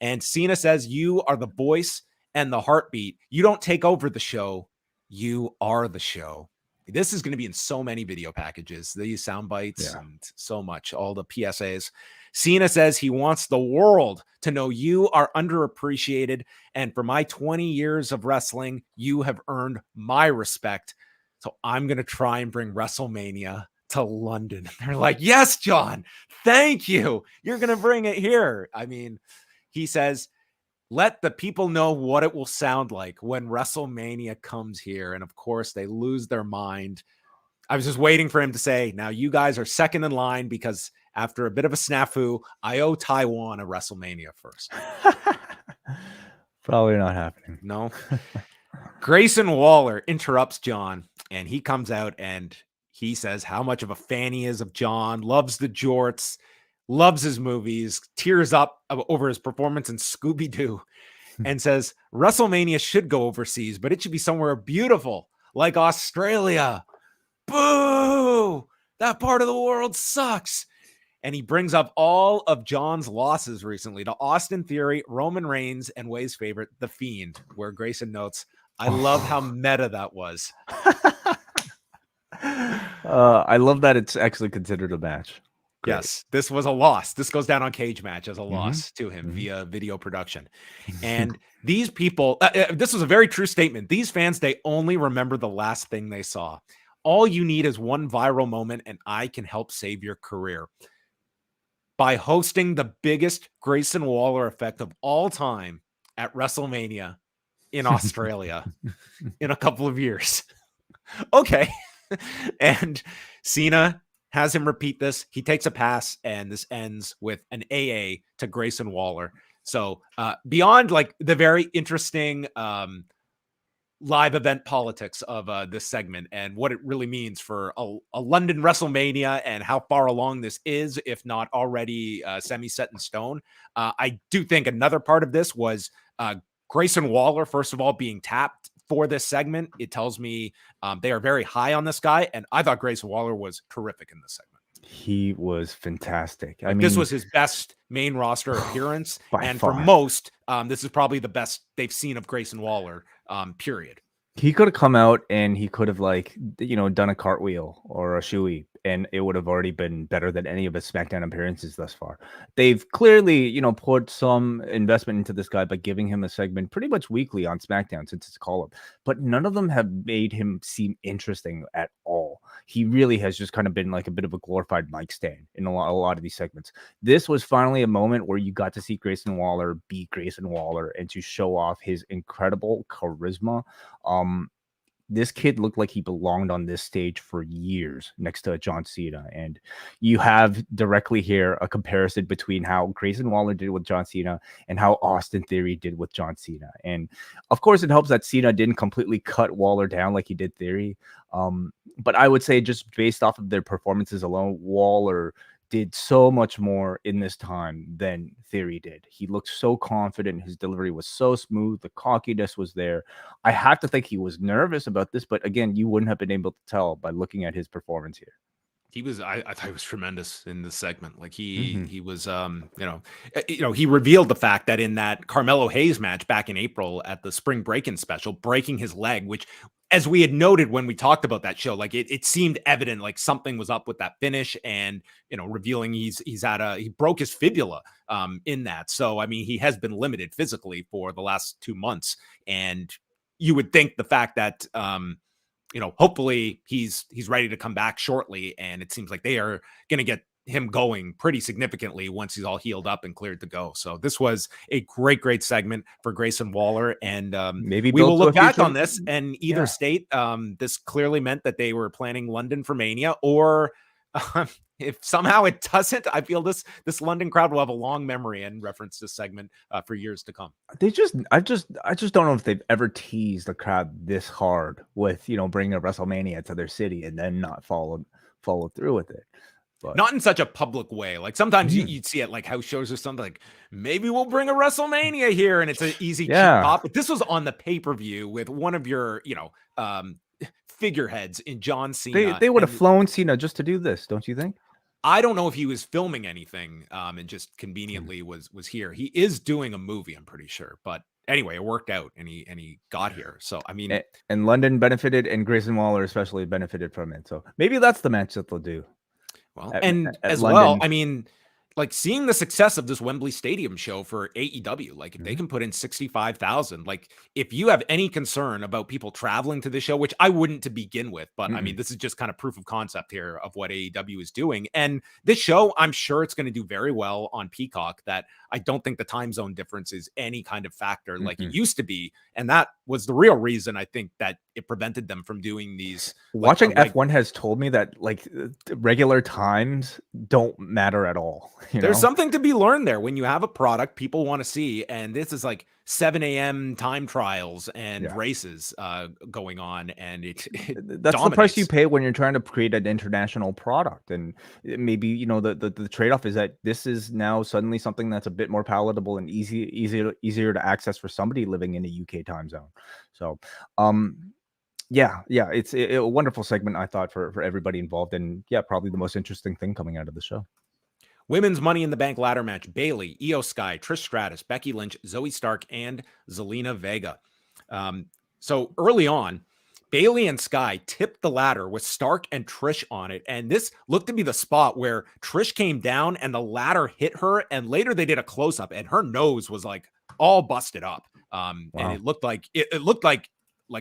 [SPEAKER 1] And Cena says, "You are the voice and the heartbeat. You don't take over the show. You are the show." This is going to be in so many video packages, these sound bites and so much, all the PSAs. Cena says he wants the world to know you are underappreciated. And for my 20 years of wrestling, you have earned my respect. So I'm going to try and bring WrestleMania to London. They're like, yes, John, thank you. You're going to bring it here. I mean, he says, let the people know what it will sound like when WrestleMania comes here. And of course, they lose their mind. I was just waiting for him to say, now you guys are second in line because after a bit of a snafu, I owe Taiwan a WrestleMania first.
[SPEAKER 2] Probably not happening.
[SPEAKER 1] No. Grayson Waller interrupts John, and he comes out and he says how much of a fan he is of John, loves the jorts, loves his movies, tears up over his performance in Scooby-Doo, and says WrestleMania should go overseas, but it should be somewhere beautiful like Australia. Boo! That part of the world sucks. And he brings up all of John's losses recently to Austin Theory, Roman Reigns, and Way's favorite, The Fiend, where Grayson notes, I love how meta that was.
[SPEAKER 2] I love that it's actually considered a match. Great.
[SPEAKER 1] Yes, this was a loss. This goes down on Cage Match as a loss to him via video production. And these people, this was a very true statement. These fans, they only remember the last thing they saw. All you need is one viral moment, and I can help save your career. By hosting the biggest Grayson Waller effect of all time at WrestleMania in Australia in a couple of years. Okay. And Cena has him repeat this. He takes a pass, and this ends with an AA to Grayson Waller. So beyond like the very interesting live event politics of this segment and what it really means for a London WrestleMania and how far along this is, if not already semi-set in stone. I do think another part of this was Grayson Waller, first of all, being tapped for this segment. It tells me they are very high on this guy, and I thought Grayson Waller was terrific in this segment.
[SPEAKER 2] He was fantastic. I mean,
[SPEAKER 1] this was his best main roster appearance, and
[SPEAKER 2] far.
[SPEAKER 1] for most, this is probably the best they've seen of Grayson Waller, period.
[SPEAKER 2] He could have come out and he could have, like, you know, done a cartwheel or a shoey, and it would have already been better than any of his SmackDown appearances thus far. They've clearly, you know, put some investment into this guy by giving him a segment pretty much weekly on SmackDown since it's call-up, but none of them have made him seem interesting at all. He really has just kind of been like a bit of a glorified mic stand in a lot of these segments. This was finally a moment where you got to see Grayson Waller be Grayson Waller and to show off his incredible charisma. This kid looked like he belonged on this stage for years next to John Cena. And you have directly here a comparison between how Grayson Waller did with John Cena and how Austin Theory did with John Cena. And of course, it helps that Cena didn't completely cut Waller down like he did Theory. But I would say just based off of their performances alone, Waller did so much more in this time than Theory did. He looked so confident. His delivery was so smooth. The cockiness was there. I have to think he was nervous about this, but again, you wouldn't have been able to tell by looking at his performance here.
[SPEAKER 1] He was, I thought he was tremendous in this segment. Like he was, he revealed the fact that in that Carmelo Hayes match back in April at the Spring Break-In special, breaking his leg, which, as we had noted when we talked about that show, like it seemed evident, like something was up with that finish, and revealing he broke his fibula in that. So I mean, he has been limited physically for the last 2 months, and you would think the fact that hopefully he's ready to come back shortly, and it seems like they are going to get him going pretty significantly once he's all healed up and cleared to go. So this was a great segment for Grayson Waller, and
[SPEAKER 2] maybe
[SPEAKER 1] we will look back on this and either state this clearly meant that they were planning London for Mania, or if somehow it doesn't, I feel this London crowd will have a long memory and reference this segment for years to come.
[SPEAKER 2] I just don't know if they've ever teased the crowd this hard with bringing a WrestleMania to their city and then not follow through with it. But
[SPEAKER 1] not in such a public way. Like sometimes you'd see it like house shows or something, like maybe we'll bring a WrestleMania here, and it's an easy cheap pop. But this was on the pay-per-view with one of your figureheads in John Cena.
[SPEAKER 2] They would have flown Cena just to do this, don't you think?
[SPEAKER 1] I don't know if he was filming anything and just conveniently was here. He is doing a movie, I'm pretty sure. But anyway, it worked out, and he got here. So I mean,
[SPEAKER 2] and London benefited, and Grayson Waller especially benefited from it. So maybe that's the match that they'll do.
[SPEAKER 1] Well, and as London. Well, I mean, like seeing the success of this Wembley Stadium show for AEW, like if they can put in 65,000, like if you have any concern about people traveling to the show, which I wouldn't to begin with, but I mean, this is just kind of proof of concept here of what AEW is doing. And this show, I'm sure it's going to do very well on Peacock. That I don't think the time zone difference is any kind of factor like it used to be. And that was the real reason I think that it prevented them from doing these.
[SPEAKER 2] Watching F1 has told me that like regular times don't matter at all.
[SPEAKER 1] There's something to be learned there. When you have a product people want to see, and this is like 7 a.m. time trials and races going on, and it
[SPEAKER 2] that's the price you pay when you're trying to create an international product. And maybe the trade-off is that this is now suddenly something that's a bit more palatable and easier to access for somebody living in a UK time zone. So it's a wonderful segment, I thought, for everybody involved, and probably the most interesting thing coming out of the show.
[SPEAKER 1] Women's Money in the Bank ladder match: Bayley, Io Sky, Trish Stratus, Becky Lynch, Zoey Stark, and Zelina Vega. So early on, Bayley and Sky tipped the ladder with Stark and Trish on it, and this looked to be the spot where Trish came down and the ladder hit her, and later they did a close-up, and her nose was like all busted up. And it looked like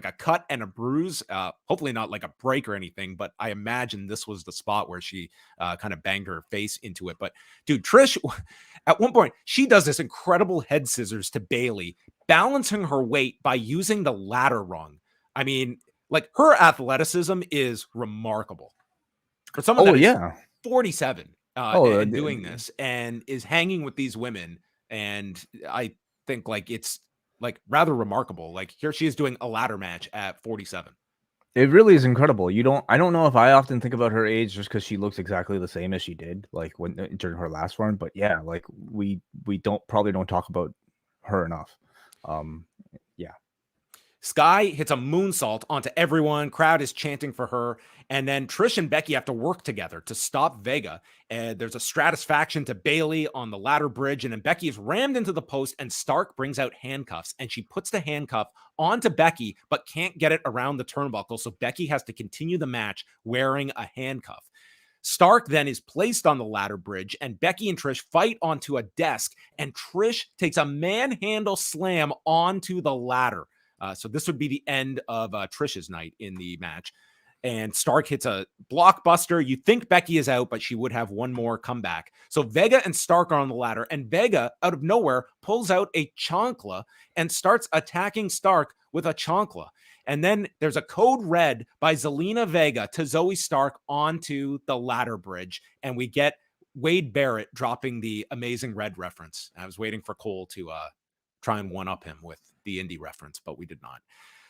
[SPEAKER 1] a cut and a bruise, hopefully not like a break or anything, but I imagine this was the spot where she kind of banged her face into it. But dude, Trish, at one point, she does this incredible head scissors to Bayley, balancing her weight by using the ladder rung. I mean, like, her athleticism is remarkable. For someone that is 47 and doing this and is hanging with these women, and I think like it's like rather remarkable. Like, here she is doing a ladder match at 47.
[SPEAKER 2] It really is incredible. I don't know if I often think about her age just because she looks exactly the same as she did like during her last run, but like we probably don't talk about her enough.
[SPEAKER 1] Sky hits a moonsault onto everyone. Crowd is chanting for her. And then Trish and Becky have to work together to stop Vega. And there's a stratisfaction to Bayley on the ladder bridge. And then Becky is rammed into the post, and Stark brings out handcuffs. And she puts the handcuff onto Becky, but can't get it around the turnbuckle. So Becky has to continue the match wearing a handcuff. Stark then is placed on the ladder bridge, and Becky and Trish fight onto a desk. And Trish takes a manhandle slam onto the ladder. So this would be the end of Trish's night in the match. And Stark hits a blockbuster. You think Becky is out, but she would have one more comeback. So Vega and Stark are on the ladder, and Vega, out of nowhere, pulls out a chancla and starts attacking Stark with a chancla. And then there's a code red by Zelina Vega to Zoey Stark onto the ladder bridge. And we get Wade Barrett dropping the Amazing Red reference. I was waiting for Cole to try and one-up him with the indie reference, but we did not.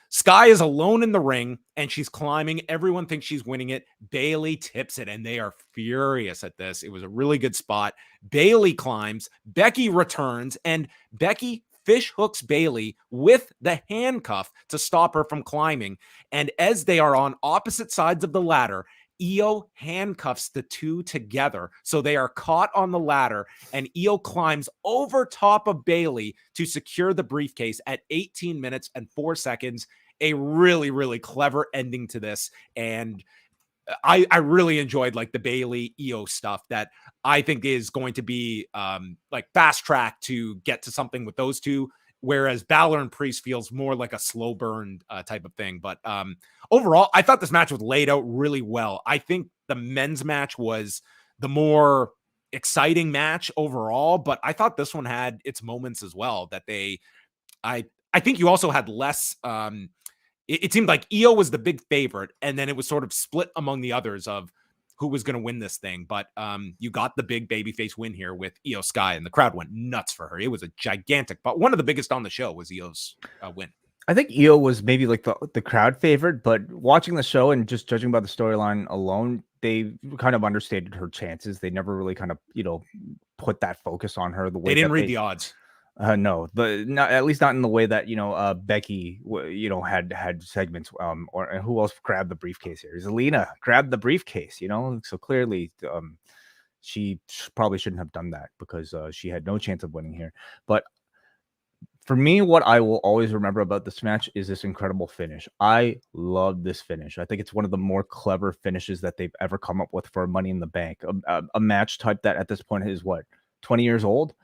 [SPEAKER 1] Sky is alone in the ring, and she's climbing. Everyone thinks she's winning it. Bayley tips it, and they are furious at this. It was a really good spot. Bayley climbs. Becky returns, and Becky fish hooks Bayley with the handcuff to stop her from climbing. And as they are on opposite sides of the ladder, Io handcuffs the two together, so they are caught on the ladder, and Io climbs over top of Bayley to secure the briefcase at 18 minutes and 4 seconds. A really, really clever ending to this, and I really enjoyed like the Bayley Io stuff that I think is going to be like fast track to get to something with those two. Whereas Balor and Priest feels more like a slow burn type of thing. But overall, I thought this match was laid out really well. I think the men's match was the more exciting match overall, but I thought this one had its moments as well that I think you also had less. It seemed like Io was the big favorite, and then it was sort of split among the others of who was going to win this thing. But you got the big babyface win here with Io Sky, and the crowd went nuts for her. It was a gigantic, but one of the biggest on the show was Io's win.
[SPEAKER 2] I think Io was maybe like the crowd favorite, but watching the show and just judging by the storyline alone, they kind of understated her chances. They never really kind of, put that focus on her the way
[SPEAKER 1] they didn't read the odds.
[SPEAKER 2] No, but not, at least not in the way that Becky had segments. Or who else grabbed the briefcase here? Zelina grabbed the briefcase. So clearly she probably shouldn't have done that because she had no chance of winning here. But For me, what I will always remember about this match is this incredible finish. I love this finish. I think it's one of the more clever finishes that they've ever come up with for Money in the Bank. A match type that at this point is what, 20 years old?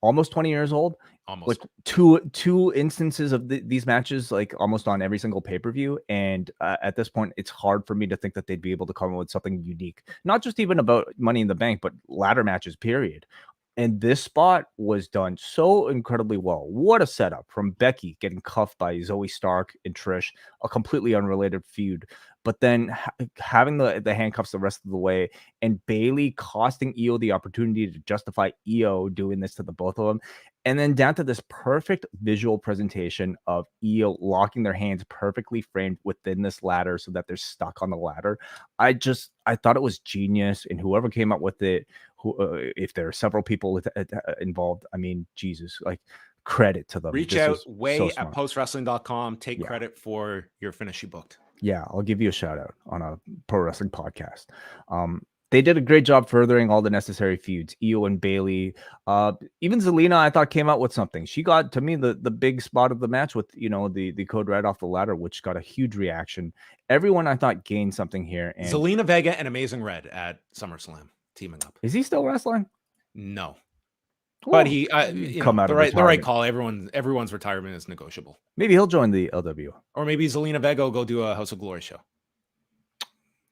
[SPEAKER 2] Almost 20 years old.
[SPEAKER 1] Almost.
[SPEAKER 2] With two instances of these matches, like almost on every single pay-per-view. And at this point, it's hard for me to think that they'd be able to come up with something unique. Not just even about Money in the Bank, but ladder matches, period. And this spot was done so incredibly well. What a setup from Becky getting cuffed by Zoey Stark and Trish, a completely unrelated feud. But then having the handcuffs the rest of the way, and Bayley costing Io the opportunity to justify Io doing this to the both of them. And then down to this perfect visual presentation of Io locking their hands perfectly framed within this ladder so that they're stuck on the ladder. I thought it was genius. And whoever came up with it, if there are several people involved, I mean, Jesus, like, credit to them.
[SPEAKER 1] Reach out way at postwrestling.com. Take credit for your finish you booked.
[SPEAKER 2] Yeah, I'll give you a shout out on a pro wrestling podcast. They did a great job furthering all the necessary feuds. Io and Bayley, even Zelina, I thought came out with something. She got, to me, the big spot of the match with, the code red off the ladder, which got a huge reaction. Everyone, I thought, gained something here. And
[SPEAKER 1] Zelina Vega and Amazing Red at SummerSlam teaming up.
[SPEAKER 2] Is he still wrestling?
[SPEAKER 1] No.
[SPEAKER 2] Well,
[SPEAKER 1] but he
[SPEAKER 2] come out
[SPEAKER 1] the
[SPEAKER 2] of
[SPEAKER 1] right call. Everyone's retirement is negotiable.
[SPEAKER 2] Maybe he'll join the LW.
[SPEAKER 1] Or maybe Zelina Vega will go do a House of Glory show.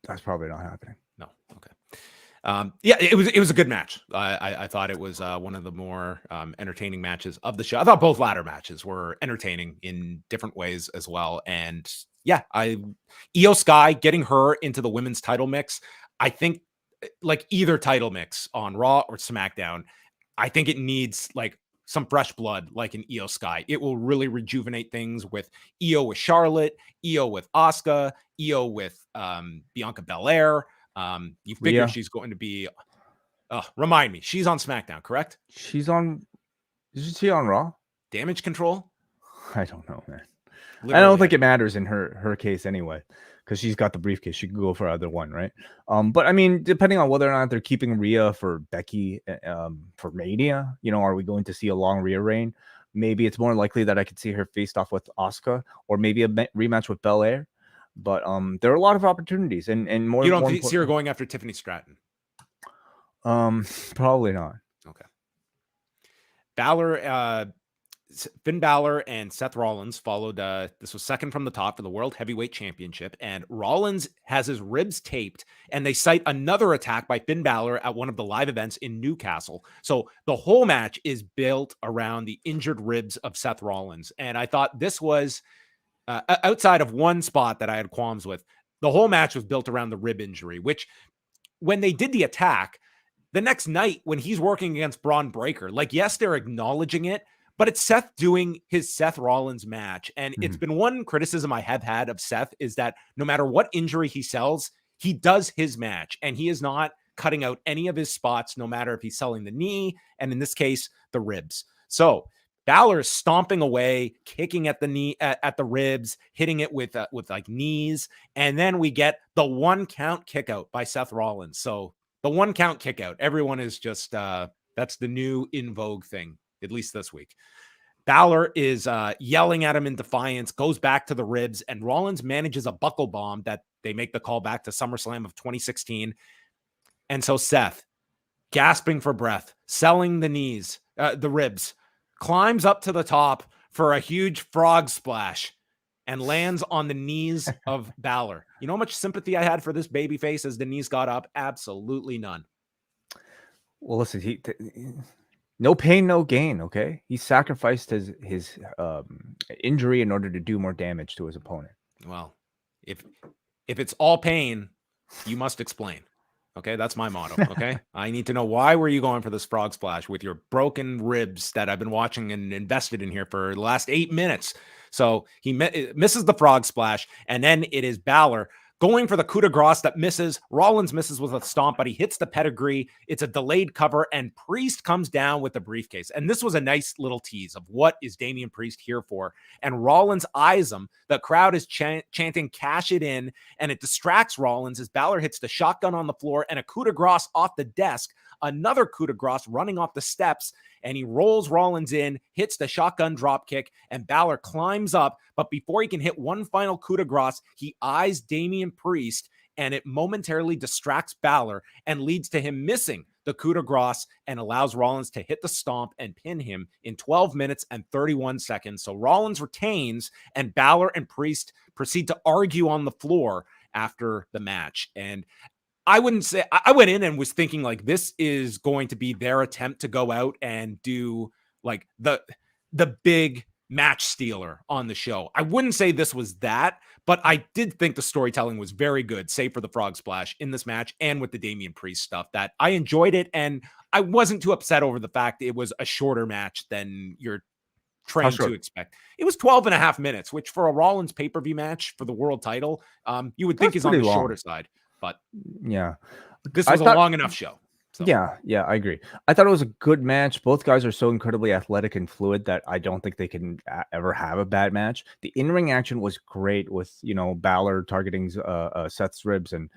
[SPEAKER 2] That's probably not happening.
[SPEAKER 1] No. Okay. Yeah, it was a good match. I thought it was one of the more entertaining matches of the show. I thought both ladder matches were entertaining in different ways as well. And yeah, Io Sky getting her into the women's title mix. I think like either title mix on Raw or SmackDown, I think it needs like some fresh blood, like an Io Sky. It will really rejuvenate things with Io with Charlotte, Io with Asuka, Io with Bianca Belair. You figure
[SPEAKER 2] Rhea.
[SPEAKER 1] She's going to be. Remind me, she's on SmackDown, correct?
[SPEAKER 2] Is she on Raw?
[SPEAKER 1] Damage Control?
[SPEAKER 2] I don't know, man.
[SPEAKER 1] Literally,
[SPEAKER 2] I don't think it matters in her case anyway, because she's got the briefcase. She could go for either one, right? But I mean, depending on whether or not they're keeping Rhea for Becky, for Mania, are we going to see a long Rhea reign? Maybe it's more likely that I could see her faced off with Asuka, or maybe a rematch with Belair. But there are a lot of opportunities, and more.
[SPEAKER 1] You don't see her going after Tiffany Stratton?
[SPEAKER 2] Probably not.
[SPEAKER 1] Okay. Finn Balor and Seth Rollins followed. This was second from the top for the World Heavyweight Championship, and Rollins has his ribs taped, and they cite another attack by Finn Balor at one of the live events in Newcastle. So the whole match is built around the injured ribs of Seth Rollins, and I thought this was outside of one spot that I had qualms with. The whole match was built around the rib injury, which when they did the attack the next night when he's working against Braun Breaker, like, yes, they're acknowledging it, but it's Seth doing his Seth Rollins match. And it's been one criticism I have had of Seth is that no matter what injury he sells, he does his match and he is not cutting out any of his spots, no matter if he's selling the knee, and in this case, the ribs. So Balor is stomping away, kicking at the knee, at the ribs, hitting it with like knees. And then we get the 1 count kick out by Seth Rollins. So the 1 count kick out, everyone is just, that's the new in vogue thing, at least this week. Balor is yelling at him in defiance, goes back to the ribs, and Rollins manages a buckle bomb that they make the call back to SummerSlam of 2016. And so Seth, gasping for breath, selling the knees, the ribs, climbs up to the top for a huge frog splash and lands on the knees of Balor. You know how much sympathy I had for this babyface as the knees got up? Absolutely none.
[SPEAKER 2] Well, listen, no pain, no gain. Okay, he sacrificed his injury in order to do more damage to his opponent.
[SPEAKER 1] Well, if it's all pain, you must explain. Okay, that's my motto. Okay, I need to know, why were you going for this frog splash with your broken ribs that I've been watching and invested in here for the last 8 minutes? So he misses the frog splash, and then it is Balor going for the coup de grace that misses. Rollins misses with a stomp, but he hits the pedigree. It's a delayed cover, and Priest comes down with the briefcase. And this was a nice little tease of what is Damian Priest here for. And Rollins eyes him. The crowd is chanting, "Cash it in," and it distracts Rollins as Balor hits the shotgun on the floor and a coup de grace off the desk another coup de grace running off the steps, and he rolls Rollins in, hits the shotgun drop kick, and Balor climbs up. But before he can hit one final coup de grace, he eyes Damian Priest, and it momentarily distracts Balor and leads to him missing the coup de grace and allows Rollins to hit the stomp and pin him in 12 minutes and 31 seconds. So Rollins retains, and Balor and Priest proceed to argue on the floor after the match. And I wouldn't say, I went in and was thinking like this is going to be their attempt to go out and do like the big match stealer on the show. I wouldn't say this was that, but I did think the storytelling was very good, save for the frog splash in this match and with the Damian Priest stuff, that I enjoyed it. And I wasn't too upset over the fact it was a shorter match than you're trained to expect. It was 12 and a half minutes, which for a Rollins pay-per-view match for the world title, you would think is on the shorter side, but
[SPEAKER 2] yeah,
[SPEAKER 1] this was a long enough show. So.
[SPEAKER 2] Yeah, I agree. I thought it was a good match. Both guys are so incredibly athletic and fluid that I don't think they can ever have a bad match. The in-ring action was great with, Balor targeting Seth's ribs and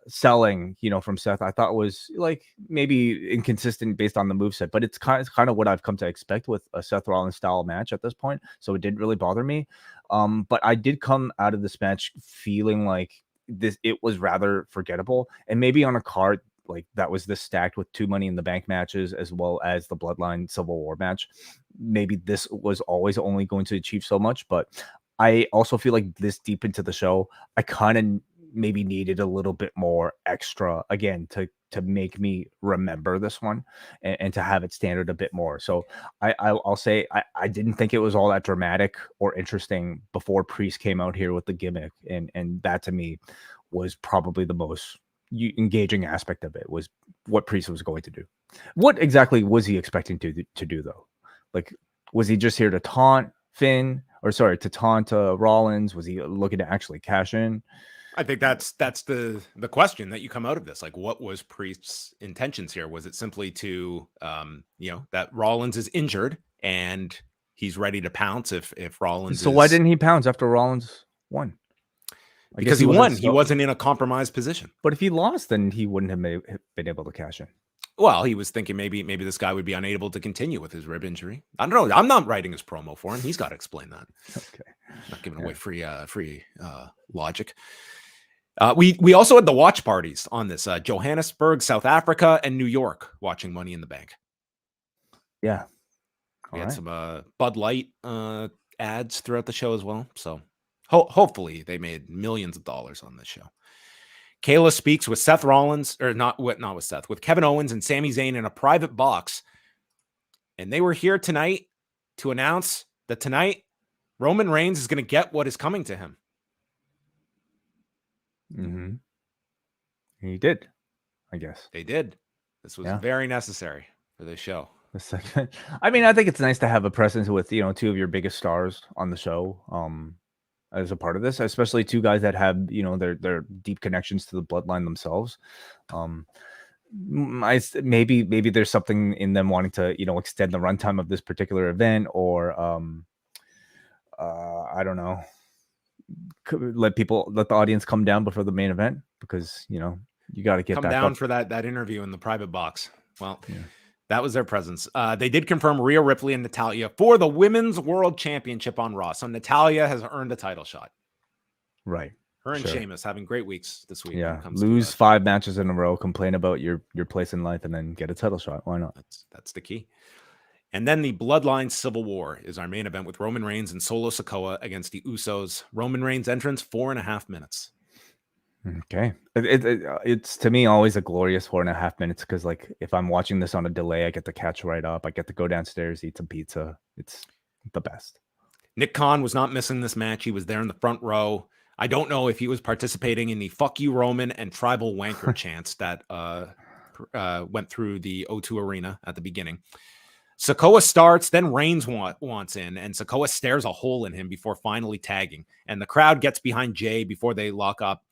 [SPEAKER 2] selling, from Seth. I thought was like maybe inconsistent based on the moveset, but it's kind of what I've come to expect with a Seth Rollins style match at this point. So it didn't really bother me. But I did come out of this match feeling like it was rather forgettable, and maybe on a card like that was this stacked with 2 Money in the Bank matches as well as the Bloodline Civil War match, maybe this was always only going to achieve so much. But I also feel like this deep into the show, I kind of maybe needed a little bit more extra again to make me remember this one and to have it standard a bit more. So I'll say I didn't think it was all that dramatic or interesting before Priest came out here with the gimmick, and that to me was probably the most engaging aspect of it, was what Priest was going to do. What exactly was he expecting to do though? Like, was he just here to taunt to taunt Rollins? Was he looking to actually cash in?
[SPEAKER 1] I think that's the question that you come out of this. Like, what was Priest's intentions here? Was it simply to that Rollins is injured and he's ready to pounce if Rollins
[SPEAKER 2] why didn't he pounce after Rollins won?
[SPEAKER 1] Because he won. He wasn't in a compromised position.
[SPEAKER 2] But if he lost, then he wouldn't have been able to cash in.
[SPEAKER 1] Well, he was thinking maybe this guy would be unable to continue with his rib injury. I don't know. I'm not writing his promo for him. He's got to explain that.
[SPEAKER 2] Okay.
[SPEAKER 1] I'm not giving away free logic. We also had the watch parties on this. Johannesburg, South Africa, and New York watching Money in the Bank.
[SPEAKER 2] Yeah.
[SPEAKER 1] We had some Bud Light ads throughout the show as well. So hopefully they made millions of dollars on this show. Kayla speaks with Seth Rollins, or not with Seth, with Kevin Owens and Sami Zayn in a private box. And they were here tonight to announce that tonight Roman Reigns is going to get what is coming to him.
[SPEAKER 2] Mm-hmm. He did, I guess.
[SPEAKER 1] They did. This was very necessary for this show.
[SPEAKER 2] I mean, I think it's nice to have a presence with, 2 of your biggest stars on the show as a part of this, especially 2 guys that have, their deep connections to the bloodline themselves. Maybe there's something in them wanting to, extend the runtime of this particular event, or I don't know, let the audience come down before the main event, because you got to get
[SPEAKER 1] come down for that interview in the private box. Well, that was their presence. They did confirm Rhea Ripley and Natalya for the Women's World Championship on Raw. So Natalya has earned a title shot.
[SPEAKER 2] Right.
[SPEAKER 1] Her and Sheamus having great weeks this week.
[SPEAKER 2] Yeah. Lose 5 matches in a row, complain about your place in life, and then get a title shot. Why not?
[SPEAKER 1] That's the key. And then the Bloodline Civil War is our main event with Roman Reigns and Solo Sikoa against the Usos. Roman Reigns entrance, 4.5 minutes.
[SPEAKER 2] Okay. It's to me always a glorious 4.5 minutes, because like if I'm watching this on a delay, I get to catch right up. I get to go downstairs, eat some pizza. It's the best. Nick
[SPEAKER 1] Khan was not missing this match. He was there in the front row. I don't know if he was participating in the "fuck you, Roman" and "tribal wanker" chants that went through the O2 Arena at the beginning. Sikoa starts, then Reigns wants in, and Sikoa stares a hole in him before finally tagging. And the crowd gets behind Jay before they lock up.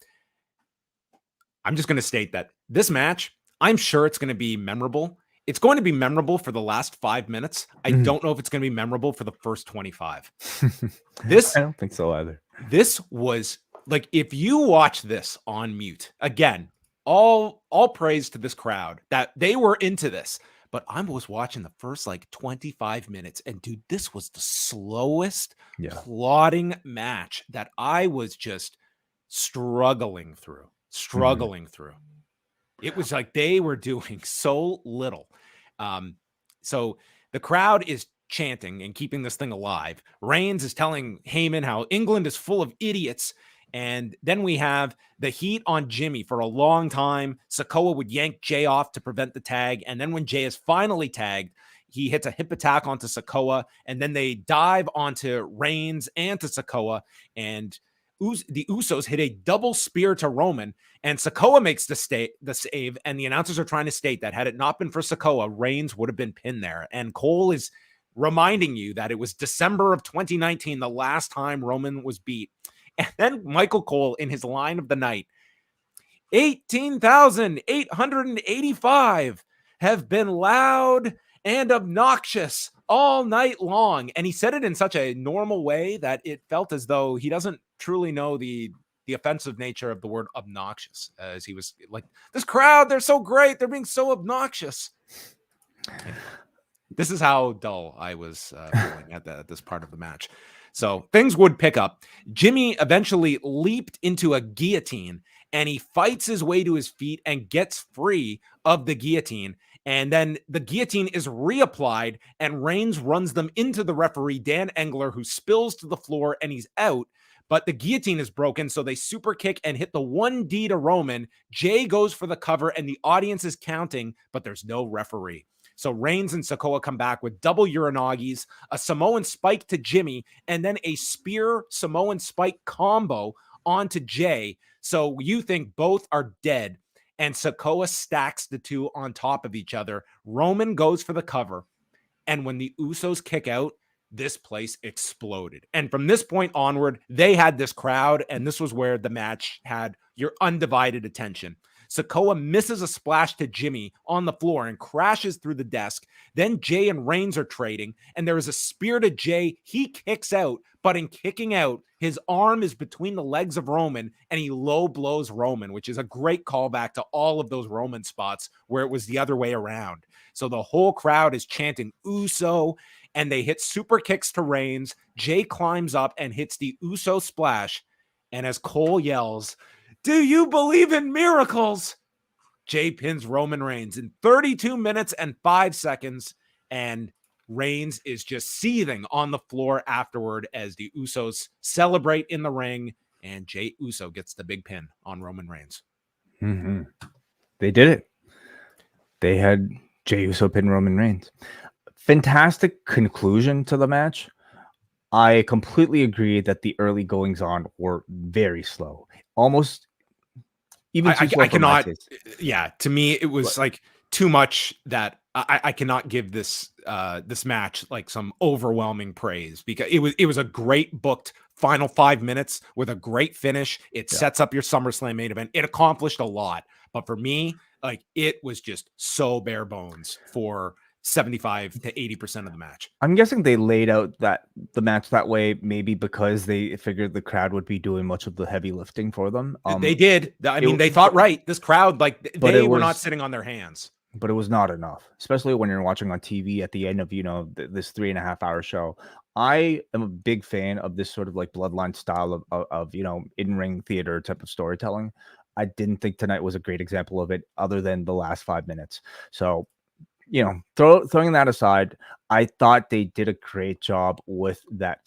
[SPEAKER 1] I'm just going to state that this match, I'm sure it's going to be memorable. It's going to be memorable for the last 5 minutes. I don't know if it's going to be memorable for the first 25.
[SPEAKER 2] I don't think so either.
[SPEAKER 1] This was like, if you watch this on mute, again, all praise to this crowd that they were into this. But I was watching the first like 25 minutes, and dude, this was the slowest plodding match that I was just struggling through. It was like they were doing so little. So the crowd is chanting and keeping this thing alive. Reigns is telling Heyman how England is full of idiots. And then we have the heat on Jimmy for a long time. Sikoa would yank Jay off to prevent the tag. And then when Jay is finally tagged, he hits a hip attack onto Sikoa. And then they dive onto Reigns and to Sikoa. And the Usos hit a double spear to Roman. And Sikoa makes the save. And the announcers are trying to state that had it not been for Sikoa, Reigns would have been pinned there. And Cole is reminding you that it was December of 2019, the last time Roman was beat. And then Michael Cole in his line of the night, 18,885 have been loud and obnoxious all night long. And he said it in such a normal way that it felt as though he doesn't truly know the offensive nature of the word obnoxious, as he was like, this crowd, they're so great. They're being so obnoxious. This is how dull I was feeling at this part of the match. So things would pick up. Jimmy eventually leaped into a guillotine, and he fights his way to his feet and gets free of the guillotine. And then the guillotine is reapplied, and Reigns runs them into the referee, Dan Engler, who spills to the floor, and he's out. But the guillotine is broken, so they super kick and hit the 1D to Roman. Jay goes for the cover, and the audience is counting, but there's no referee. So Reigns and Sikoa come back with double Uranagis, a Samoan spike to Jimmy, and then a spear Samoan spike combo onto Jay. So you think both are dead, and Sikoa stacks the two on top of each other. Roman goes for the cover, and when the Usos kick out, this place exploded. And from this point onward, they had this crowd, and this was where the match had your undivided attention. Sikoa misses a splash to Jimmy on the floor and crashes through the desk. Then Jay and Reigns are trading, and there is a spear to Jay. He kicks out, but in kicking out, his arm is between the legs of Roman, and he low blows Roman, which is a great callback to all of those Roman spots where it was the other way around. So the whole crowd is chanting Uso, and they hit super kicks to Reigns. Jay climbs up and hits the Uso splash, and as Cole yells, "Do you believe in miracles?" Jay pins Roman Reigns in 32 minutes and 5 seconds, and Reigns is just seething on the floor afterward as the Usos celebrate in the ring, and Jay Uso gets the big pin on Roman Reigns.
[SPEAKER 2] Mm-hmm. They did it. They had Jay Uso pin Roman Reigns. Fantastic conclusion to the match. I completely agree that the early goings on were very slow. Almost even too slow.
[SPEAKER 1] I cannot. Yeah, to me, it was like too much that I cannot give this this match like some overwhelming praise, because it was a great booked final 5 minutes with a great finish. It sets up your SummerSlam main event. It accomplished a lot, but for me, like, it was just so bare bones for 75 to 80% of the match.
[SPEAKER 2] I'm guessing they laid out the match that way, maybe because they figured the crowd would be doing much of the heavy lifting for them.
[SPEAKER 1] They did. I mean, they thought right. This crowd, like, they were not sitting on their hands.
[SPEAKER 2] But it was not enough, especially when you're watching on TV at the end of, this 3.5 hour show. I am a big fan of this sort of like Bloodline style of in-ring theater type of storytelling. I didn't think tonight was a great example of it, other than the last 5 minutes. So, throwing that aside, I thought they did a great job with that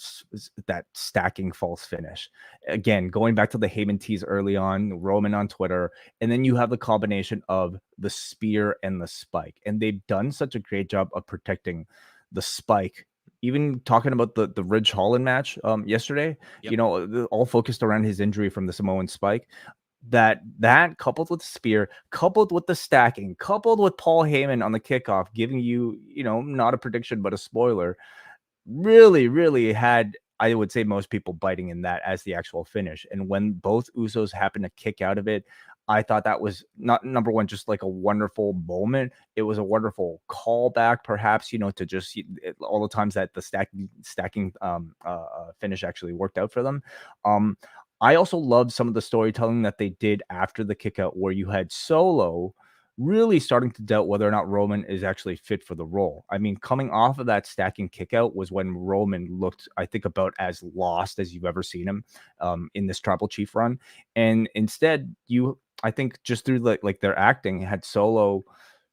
[SPEAKER 2] stacking false finish. Again, going back to the Heyman tease early on, Roman on Twitter, and then you have the combination of the spear and the spike. And they've done such a great job of protecting the spike. Even talking about the Ridge Holland match yesterday, all focused around his injury from the Samoan spike. That coupled with the spear, coupled with the stacking, coupled with Paul Heyman on the kickoff, giving you, not a prediction, but a spoiler, really, really had, I would say, most people biting in that as the actual finish. And when both Usos happened to kick out of it, I thought that was not, number one, just like a wonderful moment. It was a wonderful callback, perhaps, to just all the times that the stacking finish actually worked out for them. I also love some of the storytelling that they did after the kick out, where you had Solo really starting to doubt whether or not Roman is actually fit for the role. I mean, coming off of that stacking kick out was when Roman looked, I think, about as lost as you've ever seen him in this Tribal Chief run. And instead, I think just through like their acting, had Solo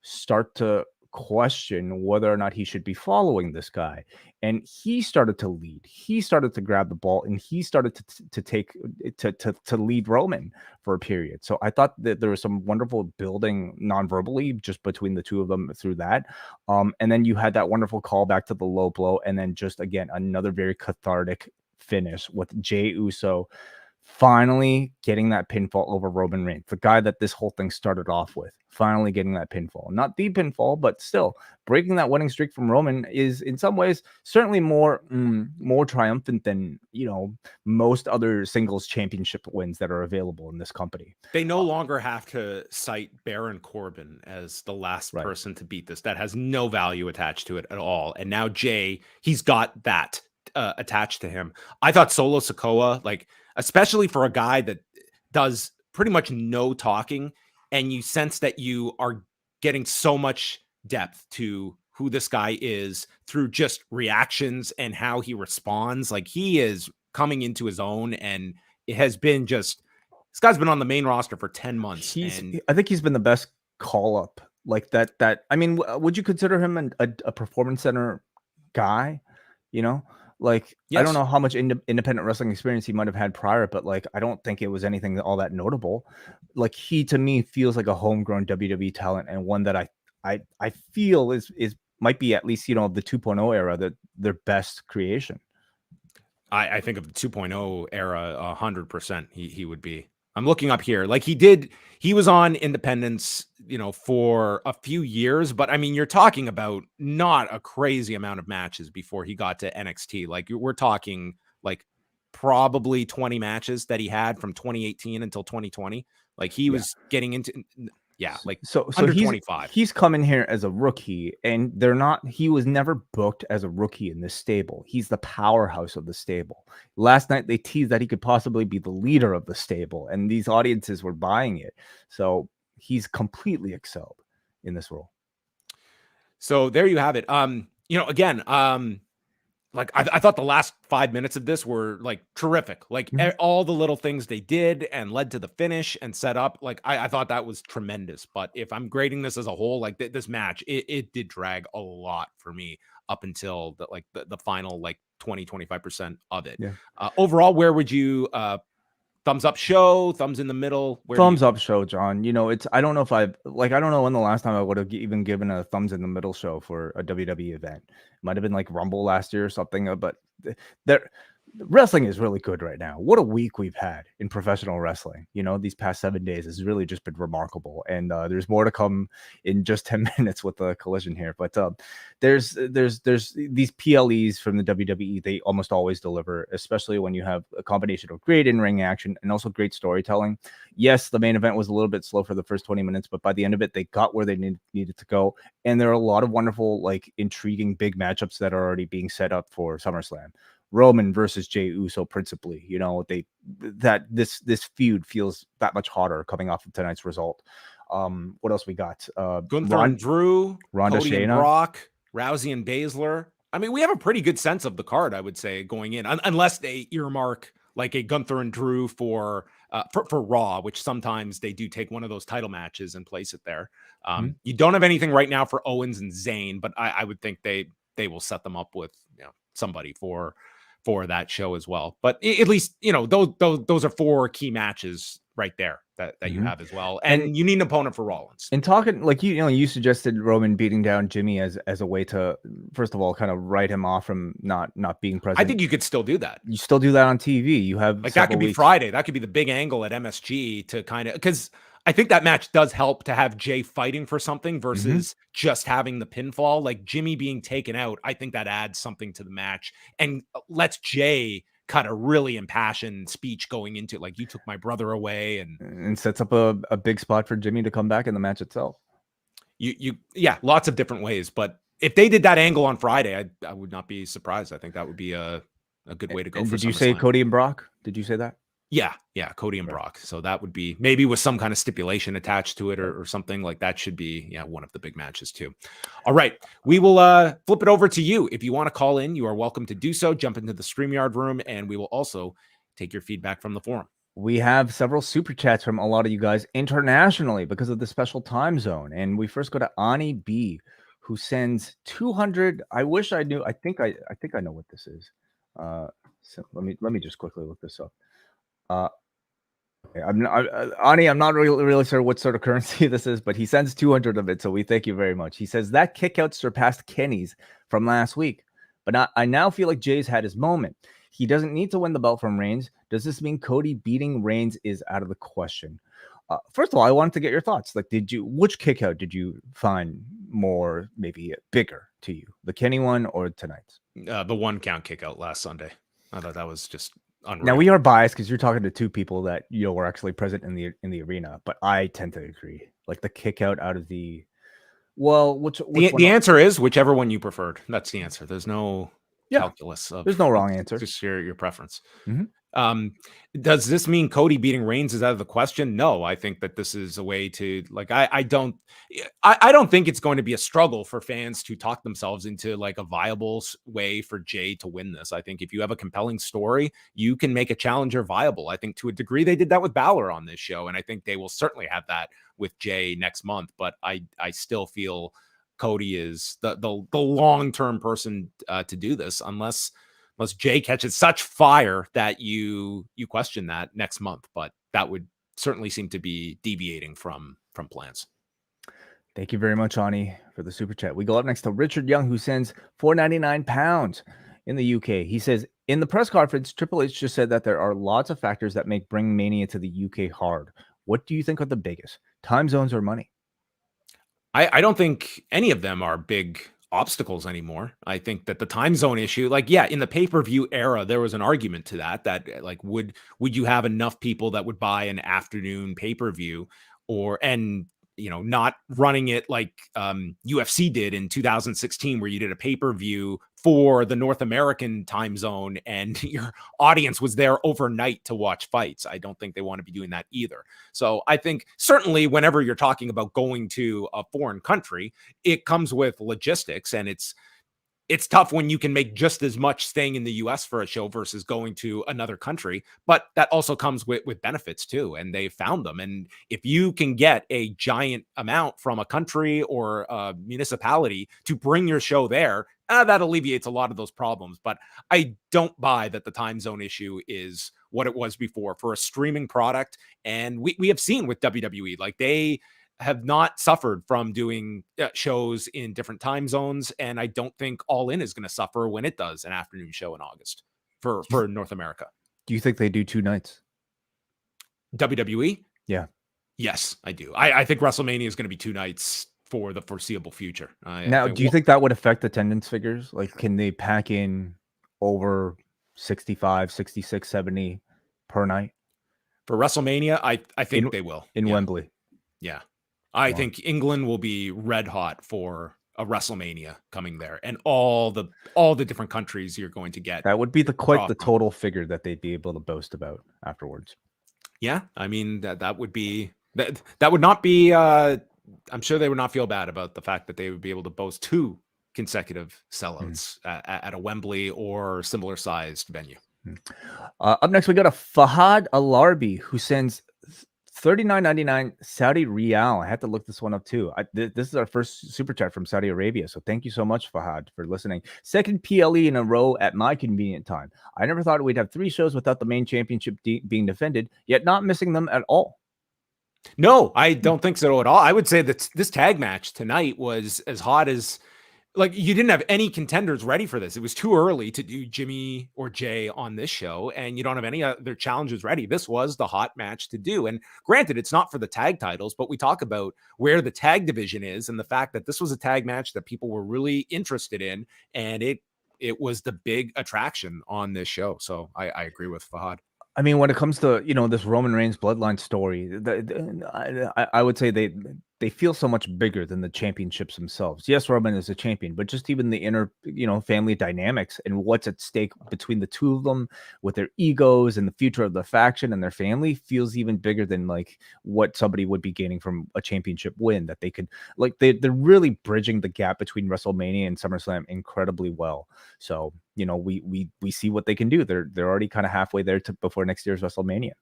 [SPEAKER 2] start to question whether or not he should be following this guy. And he started to lead. He started to grab the ball, and he started to lead Roman for a period. So I thought that there was some wonderful building non-verbally just between the two of them through that. And then you had that wonderful call back to the low blow, and then just again another very cathartic finish with Jey Uso finally getting that pinfall over Roman Reigns, the guy that this whole thing started off with, finally getting that pinfall. Not the pinfall, but still breaking that winning streak from Roman is in some ways certainly more triumphant than, most other singles championship wins that are available in this company.
[SPEAKER 1] They no longer have to cite Baron Corbin as the last person to beat this. That has no value attached to it at all. And now Jay, he's got that attached to him. I thought Solo Sikoa, especially for a guy that does pretty much no talking, and you sense that you are getting so much depth to who this guy is through just reactions and how he responds. Like, he is coming into his own, and it has been just, this guy's been on the main roster for 10 months.
[SPEAKER 2] I think he's been the best call up like that. I mean, would you consider him a performance center guy? Yes. I don't know how much independent wrestling experience he might have had prior, but I don't think it was anything all that notable. He, to me, feels like a homegrown WWE talent, and one that I feel is might be, at least, the 2.0 era, that their best creation.
[SPEAKER 1] I think of the 2.0 era, 100% he would be. I'm looking up here. He was on Independence, for a few years, but I mean, you're talking about not a crazy amount of matches before he got to NXT. We're talking probably 20 matches that he had from 2018 until 2020. He was getting into, so under 25.
[SPEAKER 2] He's come in here as a rookie, and he was never booked as a rookie in this stable. He's the powerhouse of the stable. Last night they teased that he could possibly be the leader of the stable, and these audiences were buying it. So he's completely excelled in this role.
[SPEAKER 1] So there you have it. Again, I thought the last 5 minutes of this were terrific. All the little things they did and led to the finish and set up. I thought that was tremendous. But if I'm grading this as a whole, this match, it did drag a lot for me up until the final 20-25% of it.
[SPEAKER 2] Yeah.
[SPEAKER 1] Overall, where would you thumbs up show, thumbs in the middle?
[SPEAKER 2] Thumbs up show, John. I don't know if I don't know when the last time I would have even given a thumbs in the middle show for a WWE event. It might have been Rumble last year or something, but wrestling is really good right now. What a week we've had in professional wrestling. These past 7 days has really just been remarkable. And there's more to come in just 10 minutes with the collision here. But there's these PLEs from the WWE. They almost always deliver, especially when you have a combination of great in-ring action and also great storytelling. Yes, the main event was a little bit slow for the first 20 minutes, but by the end of it, they got where they needed to go. And there are a lot of wonderful, intriguing big matchups that are already being set up for SummerSlam. Roman versus Jey Uso, principally. This feud feels that much hotter coming off of tonight's result. What else we got?
[SPEAKER 1] Gunther and Drew,
[SPEAKER 2] Ronda,
[SPEAKER 1] Cody
[SPEAKER 2] Shayna,
[SPEAKER 1] and Brock, Rousey and Baszler. I mean, we have a pretty good sense of the card, I would say, going in, unless they earmark a Gunther and Drew for Raw, which sometimes they do take one of those title matches and place it there. You don't have anything right now for Owens and Zayn, but I would think they will set them up with somebody for that show as well. But at least, those are 4 key matches right there that you have as well. And you need an opponent for Rollins.
[SPEAKER 2] And talking you suggested Roman beating down Jimmy as a way to, first of all, kind of write him off from not being present.
[SPEAKER 1] I think you could still do that.
[SPEAKER 2] You still do that on TV. You have
[SPEAKER 1] that could be Friday. That could be the big angle at MSG to kind of, because I think that match does help to have Jay fighting for something versus just having the pinfall. Jimmy being taken out, I think that adds something to the match and lets Jay cut a really impassioned speech going into you took my brother away, and
[SPEAKER 2] sets up a big spot for Jimmy to come back in the match itself.
[SPEAKER 1] Yeah, lots of different ways. But if they did that angle on Friday, I would not be surprised. I think that would be a good way to go.
[SPEAKER 2] And did you say Cody and Brock? Did you say that?
[SPEAKER 1] Yeah, Cody and Brock. So that would be maybe with some kind of stipulation attached to it or something like that. Should be one of the big matches too. All right, we will flip it over to you. If you want to call in, you are welcome to do so. Jump into the StreamYard room, and we will also take your feedback from the forum.
[SPEAKER 2] We have several super chats from a lot of you guys internationally because of the special time zone. And we first go to Ani B, who sends 200. I wish I knew. I think I know what this is. So let me just quickly look this up. Ani, I'm not really sure what sort of currency this is, but he sends 200 of it, so we thank you very much. He says that kick out surpassed Kenny's from last week, but I now feel like Jay's had his moment. He doesn't need to win the belt from Reigns. Does this mean Cody beating Reigns is out of the question? First of all, I wanted to get your thoughts. Like, which kick out did you find more maybe bigger to you, the Kenny one or tonight's?
[SPEAKER 1] The 1 count kick out last Sunday. I thought that was just unreal.
[SPEAKER 2] Now we are biased because you're talking to two people that were actually present in the arena, but I tend to agree. Like the kick out of the
[SPEAKER 1] the answer is whichever one you preferred. That's the answer. There's no calculus.
[SPEAKER 2] There's no wrong answer.
[SPEAKER 1] Just your preference.
[SPEAKER 2] Mm-hmm.
[SPEAKER 1] Does this mean Cody beating Reigns is out of the question? No, I think that this is a way to I don't think it's going to be a struggle for fans to talk themselves into like a viable way for Jay to win this. I think if you have a compelling story, you can make a challenger viable. I think to a degree they did that with Balor on this show, and I think they will certainly have that with Jay next month. But I still feel Cody is the long-term person to do this, unless Jay catches such fire that you question that next month. But that would certainly seem to be deviating from plans.
[SPEAKER 2] Thank you very much, Ani, for the super chat. We go up next to Richard Young, who sends £4.99 in the UK. He says, in the press conference, Triple H just said that there are lots of factors that make bringing Mania to the UK hard. What do you think are the biggest? Time zones or money?
[SPEAKER 1] I don't think any of them are big obstacles anymore. I think that the time zone issue, in the pay-per-view era, there was an argument to that would you have enough people that would buy an afternoon pay-per-view not running it like UFC did in 2016, where you did a pay-per-view for the North American time zone and your audience was there overnight to watch fights. I don't think they want to be doing that either. So I think certainly whenever you're talking about going to a foreign country, it comes with logistics, and it's tough when you can make just as much staying in the US for a show versus going to another country, but that also comes with benefits too. And they found them. And if you can get a giant amount from a country or a municipality to bring your show there, that alleviates a lot of those problems. But I don't buy that the time zone issue is what it was before for a streaming product. And we have seen with WWE, like they have not suffered from doing shows in different time zones. And I don't think All In is going to suffer when it does an afternoon show in August for North America. Do
[SPEAKER 2] you think they do 2 nights?
[SPEAKER 1] WWE?
[SPEAKER 2] Yeah.
[SPEAKER 1] Yes, I do. I think WrestleMania is going to be 2 nights for the foreseeable future.
[SPEAKER 2] Now, do you think that would affect attendance figures? Like, can they pack in over 65, 66, 70 per night?
[SPEAKER 1] For WrestleMania, I think they will.
[SPEAKER 2] In Wembley.
[SPEAKER 1] Yeah. I think England will be red hot for a WrestleMania coming there, and all the different countries you're going to get.
[SPEAKER 2] That would be quite the total figure that they'd be able to boast about afterwards.
[SPEAKER 1] Yeah, I mean that would be that would not be. I'm sure they would not feel bad about the fact that they would be able to boast 2 consecutive sellouts at a Wembley or similar sized venue.
[SPEAKER 2] Up next, we got a Fahad Alarbi who sends $39.99 Saudi Riyal. I had to look this one up too. This is our first super chat from Saudi Arabia. So thank you so much, Fahad, for listening. Second PLE in a row at my convenient time. I never thought we'd have 3 shows without the main championship being defended, yet not missing them at all.
[SPEAKER 1] No, I don't think so at all. I would say that this tag match tonight was as hot as, you didn't have any contenders ready for this. It was too early to do Jimmy or Jay on this show, and you don't have any other challenges ready. This was the hot match to do. And granted, it's not for the tag titles, but we talk about where the tag division is and the fact that this was a tag match that people were really interested in, and it was the big attraction on this show. So I agree with Fahad.
[SPEAKER 2] I mean, when it comes to, this Roman Reigns bloodline story, I would say they feel so much bigger than the championships themselves. Yes, Roman is a champion, but just even the inner, family dynamics and what's at stake between the two of them with their egos and the future of the faction and their family feels even bigger than like what somebody would be gaining from a championship win. That they could they're really bridging the gap between WrestleMania and SummerSlam incredibly well. So, we see what they can do. They're already kind of halfway there before next year's WrestleMania.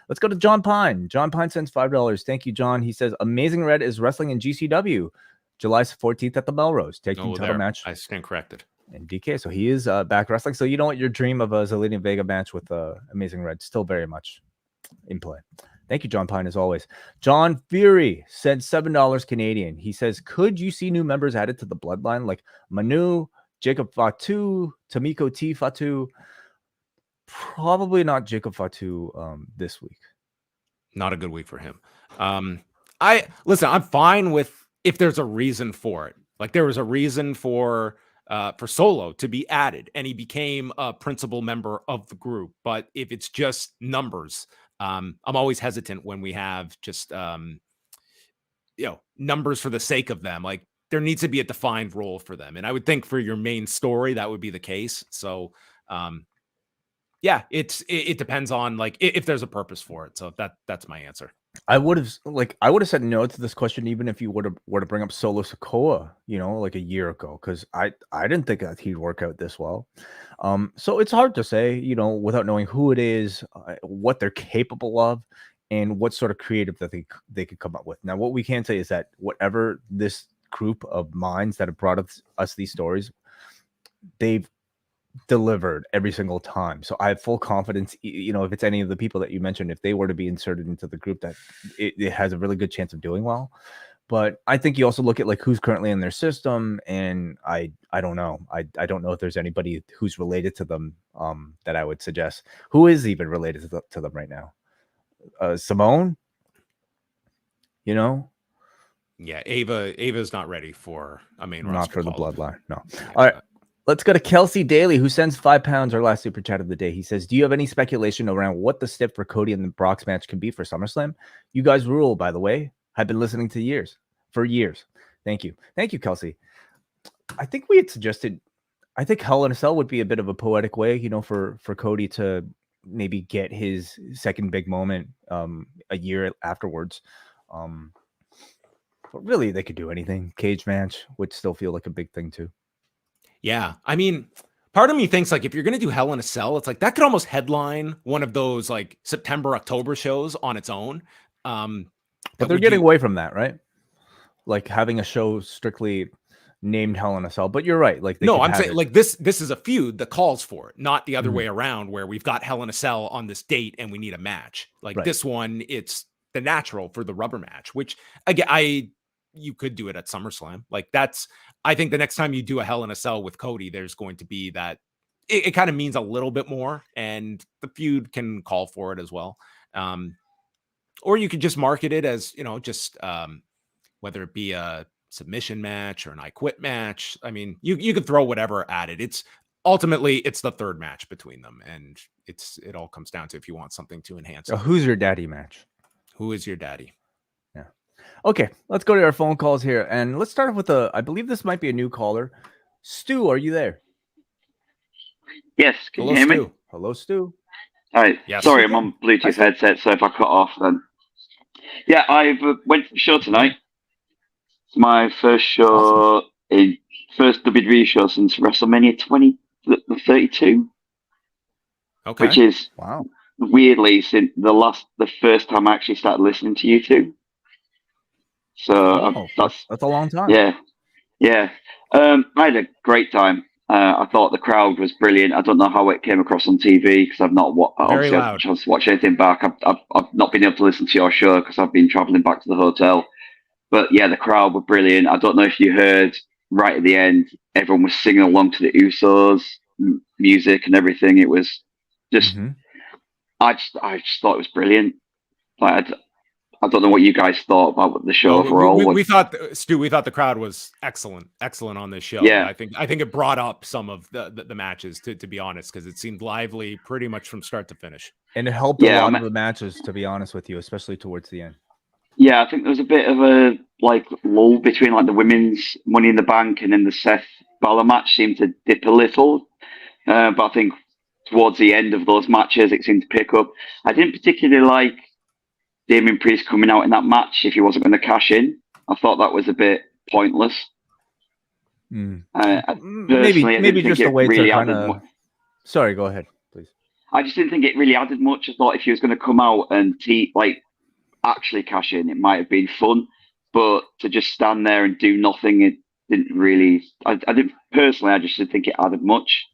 [SPEAKER 2] Let's go to John Pine. John Pine sends $5. Thank you, John. He says, Amazing Red is wrestling in GCW, July 14th at the Melrose, taking title match.
[SPEAKER 1] I stand corrected.
[SPEAKER 2] And DK, so he is back wrestling. So you know what? Your dream of a Zelina and Vega match with Amazing Red still very much in play. Thank you, John Pine, as always. John Fury sent $7 Canadian. He says, could you see new members added to the bloodline like Manu, Jacob Fatu, Tamiko T. Fatu? Probably not Jacob Fatu this week.
[SPEAKER 1] Not a good week for him. I'm fine with if there's a reason for it. Like there was a reason for Solo to be added and he became a principal member of the group. But if it's just numbers, I'm always hesitant when we have just numbers for the sake of them. Like there needs to be a defined role for them. And I would think for your main story, that would be the case. So yeah, it depends on like if there's a purpose for it. So that's my answer.
[SPEAKER 2] I would have said no to this question even if you were to bring up Solo Sikoa, like a year ago, because I didn't think that he'd work out this well. So it's hard to say, without knowing who it is, what they're capable of, and what sort of creative that they could come up with. Now, what we can say is that whatever this group of minds that have brought us these stories, they've delivered every single time. So I have full confidence, if it's any of the people that you mentioned, if they were to be inserted into the group, that it has a really good chance of doing well. But I think you also look at like who's currently in their system, and I don't know. I don't know if there's anybody who's related to them that I would suggest. Who is even related to them right now? Simone?
[SPEAKER 1] Yeah, Ava's not ready for a main roster.
[SPEAKER 2] Not for the bloodline. No. Yeah. All right. Let's go to Kelsey Daly, who sends £5, our last super chat of the day. He says, do you have any speculation around what the stip for Cody and the Brock's match can be for SummerSlam? You guys rule, by the way. I've been listening for years. Thank you. Thank you, Kelsey. I think we had suggested, I think Hell in a Cell would be a bit of a poetic way, for Cody to maybe get his second big moment a year afterwards. But really, they could do anything. Cage match would still feel like a big thing, too.
[SPEAKER 1] Yeah, I mean, part of me thinks like if you're going to do Hell in a Cell, it's like that could almost headline one of those like September, October shows on its own.
[SPEAKER 2] But they're getting away from that, right? Like having a show strictly named Hell in a Cell. But you're right. Like
[SPEAKER 1] I'm saying like this is a feud that calls for it, not the other way around where we've got Hell in a Cell on this date and we need a match. Like this one, it's the natural for the rubber match, which again, you could do it at SummerSlam. Like I think the next time you do a Hell in a Cell with Cody, there's going to be that it kind of means a little bit more and the feud can call for it as well. Or you could just market it as, whether it be a submission match or an I Quit match. I mean, you could throw whatever at it. It's ultimately the third match between them. And it all comes down to if you want something to enhance it.
[SPEAKER 2] Who's your daddy match?
[SPEAKER 1] Who is your daddy?
[SPEAKER 2] Okay, let's go to our phone calls here. And let's start with I believe this might be a new caller. Stu, are you there?
[SPEAKER 3] Yes, can you hear me?
[SPEAKER 2] Hello, Stu.
[SPEAKER 3] Hi. Yes. Sorry, I'm on Bluetooth headset, so if I cut off, then... Yeah, I went to the show tonight. It's my first show, first WWE show since WrestleMania 32.
[SPEAKER 1] Okay.
[SPEAKER 3] Which is, weirdly, since the first time I actually started listening to you two. So that's
[SPEAKER 2] a long time.
[SPEAKER 3] Yeah. I had a great time. I thought the crowd was brilliant. I don't know how it came across on TV because I've not obviously had a chance to watch anything back. I've not been able to listen to your show because I've been traveling back to the hotel. But yeah, the crowd were brilliant. I don't know if you heard right at the end, everyone was singing along to the Usos music and everything. It was just, I just thought it was brilliant. Like, I don't know what you guys thought about the show overall.
[SPEAKER 1] We thought, Stu, the crowd was excellent on this show.
[SPEAKER 3] Yeah,
[SPEAKER 1] I think it brought up some of the matches to be honest, because it seemed lively pretty much from start to finish.
[SPEAKER 2] And it helped a lot of the matches, to be honest with you, especially towards the end.
[SPEAKER 3] Yeah, I think there was a bit of a lull between the women's Money in the Bank and then the Seth Balor match seemed to dip a little. But I think towards the end of those matches, it seemed to pick up. I didn't particularly like Damian Priest coming out in that match if he wasn't going to cash in. I thought that was a bit pointless.
[SPEAKER 2] Maybe just a way to kind of. Sorry, go ahead, please.
[SPEAKER 3] I just didn't think it really added much. I thought if he was going to come out and actually cash in, it might have been fun. But to just stand there and do nothing, it didn't really. I didn't personally. I just didn't think it added much.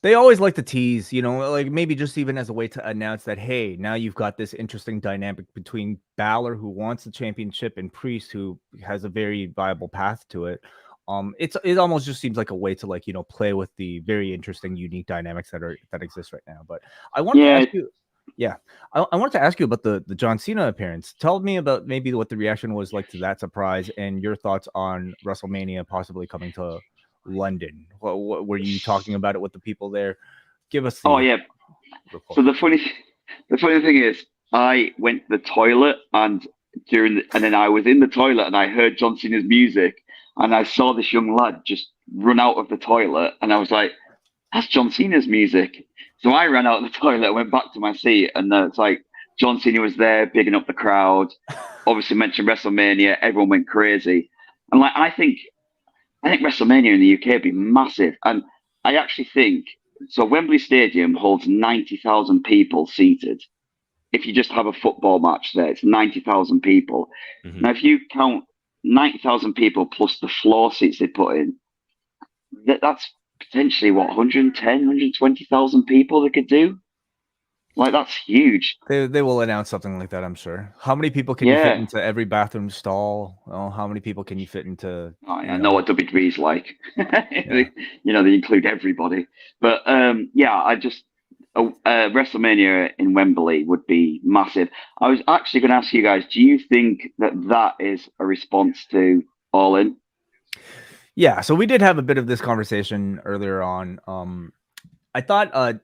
[SPEAKER 2] They always like to tease, maybe just even as a way to announce that, hey, now you've got this interesting dynamic between Balor, who wants the championship, and Priest, who has a very viable path to it. It almost just seems like a way to play with the very interesting, unique dynamics that exist right now. But I want to ask you, I wanted to ask you about the John Cena appearance. Tell me about maybe what the reaction was like to that surprise, and your thoughts on WrestleMania possibly coming to London. What were you talking about it with the people there? Give us.
[SPEAKER 3] Report. So the funny thing is, I went to the toilet and then I was in the toilet and I heard John Cena's music and I saw this young lad just run out of the toilet and I was like, "That's John Cena's music." So I ran out of the toilet, went back to my seat, and it's like John Cena was there, bigging up the crowd. Obviously mentioned WrestleMania, everyone went crazy, and I think WrestleMania in the UK would be massive. And I actually think, so Wembley Stadium holds 90,000 people seated. If you just have a football match there, it's 90,000 people. Mm-hmm. Now, if you count 90,000 people plus the floor seats they put in, that's potentially, 110, 120,000 people they could do? That's huge.
[SPEAKER 2] They will announce something like that, I'm sure. How many people can you fit into every bathroom stall? How many people can you fit into?
[SPEAKER 3] I know what WWE's like. They include everybody. But WrestleMania in Wembley would be massive. I was actually going to ask you guys, do you think that is a response to All In?
[SPEAKER 2] Yeah, so we did have a bit of this conversation earlier on. I thought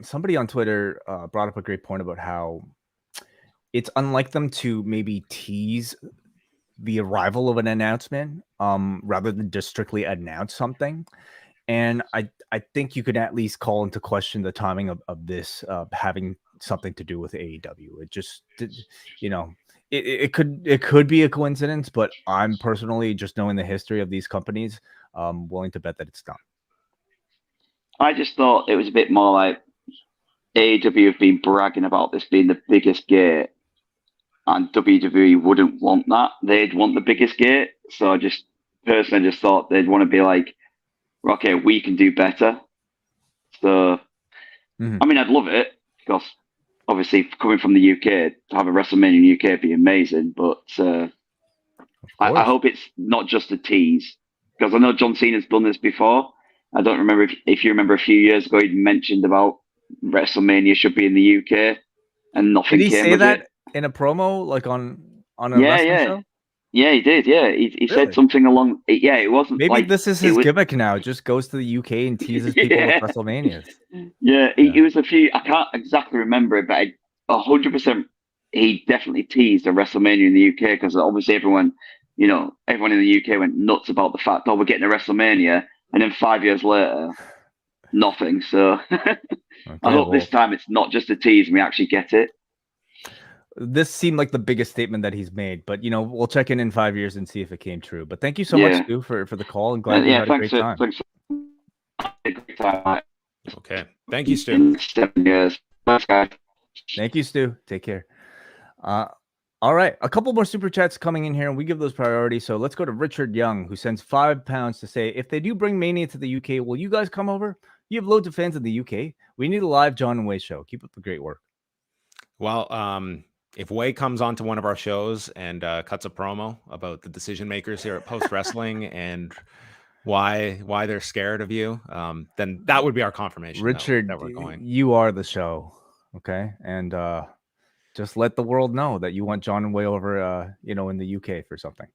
[SPEAKER 2] somebody on Twitter brought up a great point about how it's unlike them to maybe tease the arrival of an announcement rather than just strictly announce something. And I think you could at least call into question the timing of this having something to do with AEW. It just, it could be a coincidence, but I'm personally, just knowing the history of these companies, willing to bet that it's not.
[SPEAKER 3] I just thought it was a bit more like AEW have been bragging about this being the biggest gate, and WWE wouldn't want that. They'd want the biggest gate. So I just personally thought they'd want to be like, okay, we can do better. So, I mean, I'd love it because obviously coming from the UK, to have a WrestleMania in the UK would be amazing. But I hope it's not just a tease, because I know John Cena's done this before. I don't remember if you remember a few years ago, he mentioned about WrestleMania should be in the UK, and nothing came of it. Did he say that
[SPEAKER 2] in a promo, on a wrestling show?
[SPEAKER 3] Yeah, he did. Yeah, he really? Said something along. Yeah, it wasn't.
[SPEAKER 2] Maybe this is his gimmick now. Just goes to the UK and teases people with WrestleManias.
[SPEAKER 3] Yeah, it was a few. I can't exactly remember it, but 100%. He definitely teased a WrestleMania in the UK, because obviously everyone in the UK went nuts about the fact, we're getting a WrestleMania. And then 5 years later, nothing. So I hope this time it's not just a tease and we actually get it.
[SPEAKER 2] This seemed like the biggest statement that he's made, but we'll check in 5 years and see if it came true. But thank you so much, Stu, for the call, and glad you had a great time. Thanks.
[SPEAKER 1] Okay, thank you, Stu.
[SPEAKER 3] 7 years. Thanks, guys.
[SPEAKER 2] Thank you, Stu. Take care. All right, a couple more super chats coming in here, and we give those priority. So let's go to Richard Young, who sends £5 to say, if they do bring Mania to the UK, will you guys come over? You have loads of fans in the UK. We need a live John and Wai show. Keep up the great work.
[SPEAKER 1] Well, if Wai comes onto one of our shows and cuts a promo about the decision makers here at Post Wrestling and why they're scared of you, then that would be our confirmation.
[SPEAKER 2] Richard,
[SPEAKER 1] that we're going.
[SPEAKER 2] You are the show, okay? And just let the world know that you want John and Wai over, in the UK for something.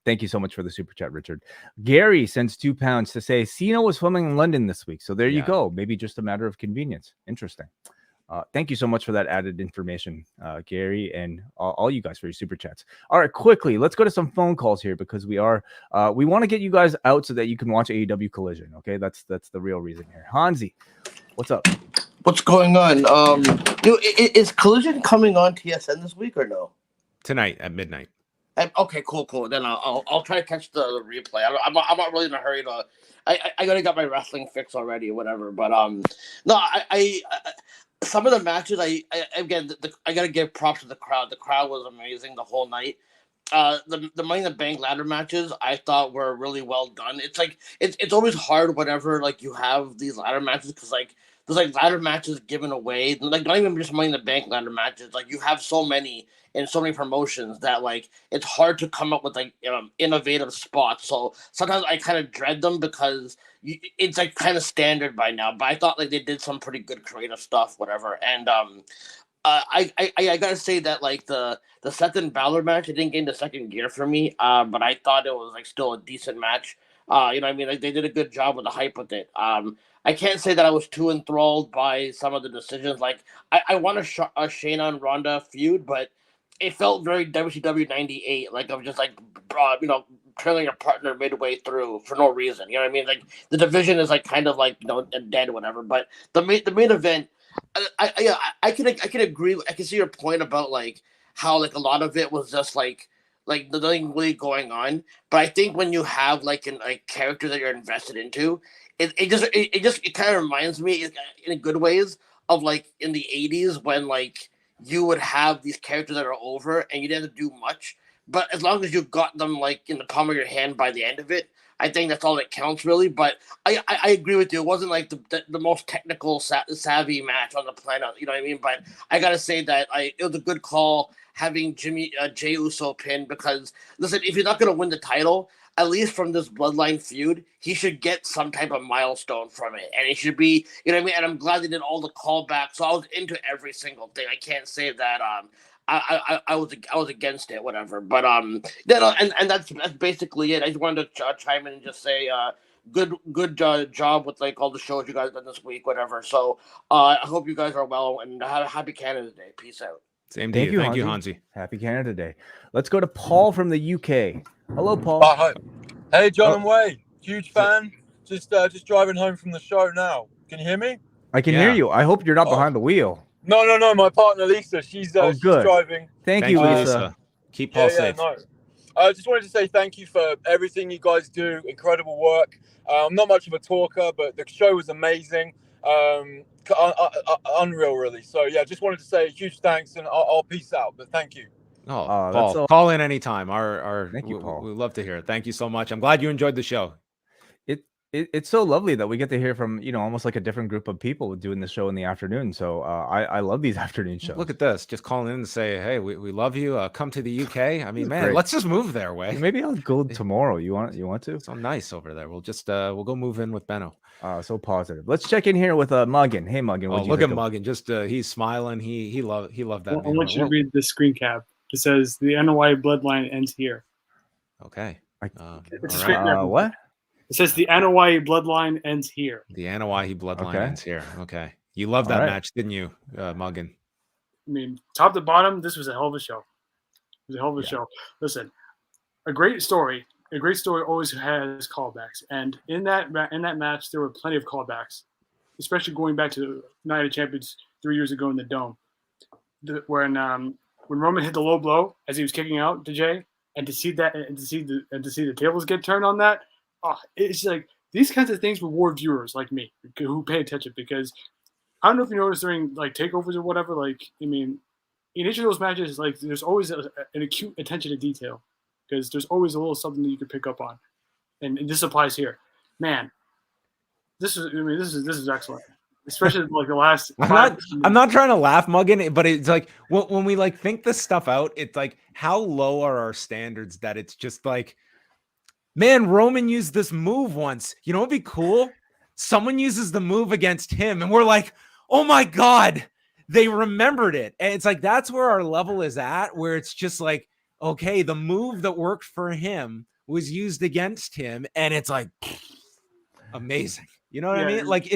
[SPEAKER 2] Thank you so much for the super chat, Richard. Gary sends £2 to say Cena was filming in London this week. So there you go. Maybe just a matter of convenience. Interesting. Thank you so much for that added information, Gary, and all you guys for your super chats. All right, quickly, let's go to some phone calls here because we want to get you guys out so that you can watch AEW Collision. Okay, that's the real reason here. Hansi, what's up?
[SPEAKER 4] What's going on? Is Collision coming on TSN this week or no?
[SPEAKER 1] Tonight at midnight.
[SPEAKER 4] Okay, cool. Then I'll try to catch the replay. I'm not really in a hurry to. I already got my wrestling fix already, or whatever. But no, I some of the matches I gotta give props to the crowd. The crowd was amazing the whole night. The Money in the Bank ladder matches I thought were really well done. It's like it's always hard whenever like you have these ladder matches because like there's like ladder matches given away, like not even just Money in the Bank ladder matches. Like you have so many in so many promotions that like it's hard to come up with like innovative spots. So sometimes I kind of dread them because it's like kind of standard by now. But I thought like they did some pretty good creative stuff, whatever. And I gotta say that like the Seth and Balor match, it didn't get into second gear for me. But I thought it was like still a decent match. You know what I mean? Like they did a good job with the hype with it. I can't say that I was too enthralled by some of the decisions. Like I want a Shayna and Ronda feud, but it felt very WCW 98. Like I'm just like trailing your partner midway through for no reason. You know what I mean? Like the division is like kind of like dead, whatever. But the main event. I can agree. I can see your point about like how like a lot of it was just like nothing really going on. But I think when you have like a character that you're invested into, it kind of reminds me in good ways of like in the 80s when like you would have these characters that are over and you didn't have to do much. But as long as you got them like in the palm of your hand by the end of it, I think that's all that counts, really. But I agree with you. It wasn't like the most technical savvy match on the planet. You know what I mean? But I got to say that it was a good call having Jay Uso pin because, listen, if you're not going to win the title, at least from this Bloodline feud, he should get some type of milestone from it. And it should be, you know what I mean? And I'm glad they did all the callbacks. So I was into every single thing. I can't say that I was against it, whatever. But and that's basically it. I just wanted to chime in and just say good job with like all the shows you guys done this week, whatever. So I hope you guys are well and have a happy Canada Day. Peace out.
[SPEAKER 1] Same to you. Thank you, Hansi.
[SPEAKER 2] Happy Canada Day. Let's go to Paul from the UK. Hello, Paul.
[SPEAKER 5] Hi. Hey, John and Wai. Huge fan. Just driving home from the show now. Can you hear me?
[SPEAKER 2] I can hear you. I hope you're not behind the wheel.
[SPEAKER 5] No. My partner Lisa, she's driving.
[SPEAKER 2] Thank you, Lisa.
[SPEAKER 1] Keep Paul safe.
[SPEAKER 5] No. I just wanted to say thank you for everything you guys do. Incredible work. I'm not much of a talker, but the show was amazing. Unreal, really. So yeah, just wanted to say a huge thanks, and I'll peace out. But thank you.
[SPEAKER 1] Paul, call in anytime.
[SPEAKER 2] Thank you, Paul.
[SPEAKER 1] We love to hear it. Thank you so much. I'm glad you enjoyed the show.
[SPEAKER 2] It's so lovely that we get to hear from almost like a different group of people doing the show in the afternoon. So I love these afternoon shows.
[SPEAKER 1] Look at this, just calling in and say, hey, we love you. Come to the UK. I mean, man,
[SPEAKER 2] great.
[SPEAKER 1] Let's just move their way.
[SPEAKER 2] Maybe I'll go tomorrow. You want to?
[SPEAKER 1] It's so nice over there. We'll just we'll go move in with Benno.
[SPEAKER 2] So positive. Let's check in here with Muggin. Hey, Muggin.
[SPEAKER 1] Look at Muggin. Just he's smiling. He loved that.
[SPEAKER 6] I want you to read the screen cap. It says the NOI bloodline ends here.
[SPEAKER 1] Okay.
[SPEAKER 6] It's
[SPEAKER 2] what?
[SPEAKER 6] It says the NOI bloodline ends here.
[SPEAKER 1] The NOI bloodline ends here. Okay. You loved that match, didn't you, Muggin?
[SPEAKER 6] I mean, top to bottom, this was a hell of a show. It was a hell of a show. Listen, a great story always has callbacks. And in that match, there were plenty of callbacks, especially going back to Night of Champions 3 years ago in the Dome. When Roman hit the low blow as he was kicking out to Jay, and to see that and to see the tables get turned on that, it's like these kinds of things reward viewers like me who pay attention, because I don't know if you noticed during like takeovers or whatever, like, I mean, in each of those matches, like there's always an acute attention to detail, because there's always a little something that you can pick up on, and this applies here. Man, this is excellent, especially like the last.
[SPEAKER 1] I'm not trying to laugh, Muggin, but it's like when we like think this stuff out, it's like how low are our standards that it's just like, man, Roman used this move once. You know what'd be cool? Someone uses the move against him, and we're like, oh my God, they remembered it. And it's like, that's where our level is at, where it's just like, okay, the move that worked for him was used against him. And it's like, amazing. You know what I mean? Like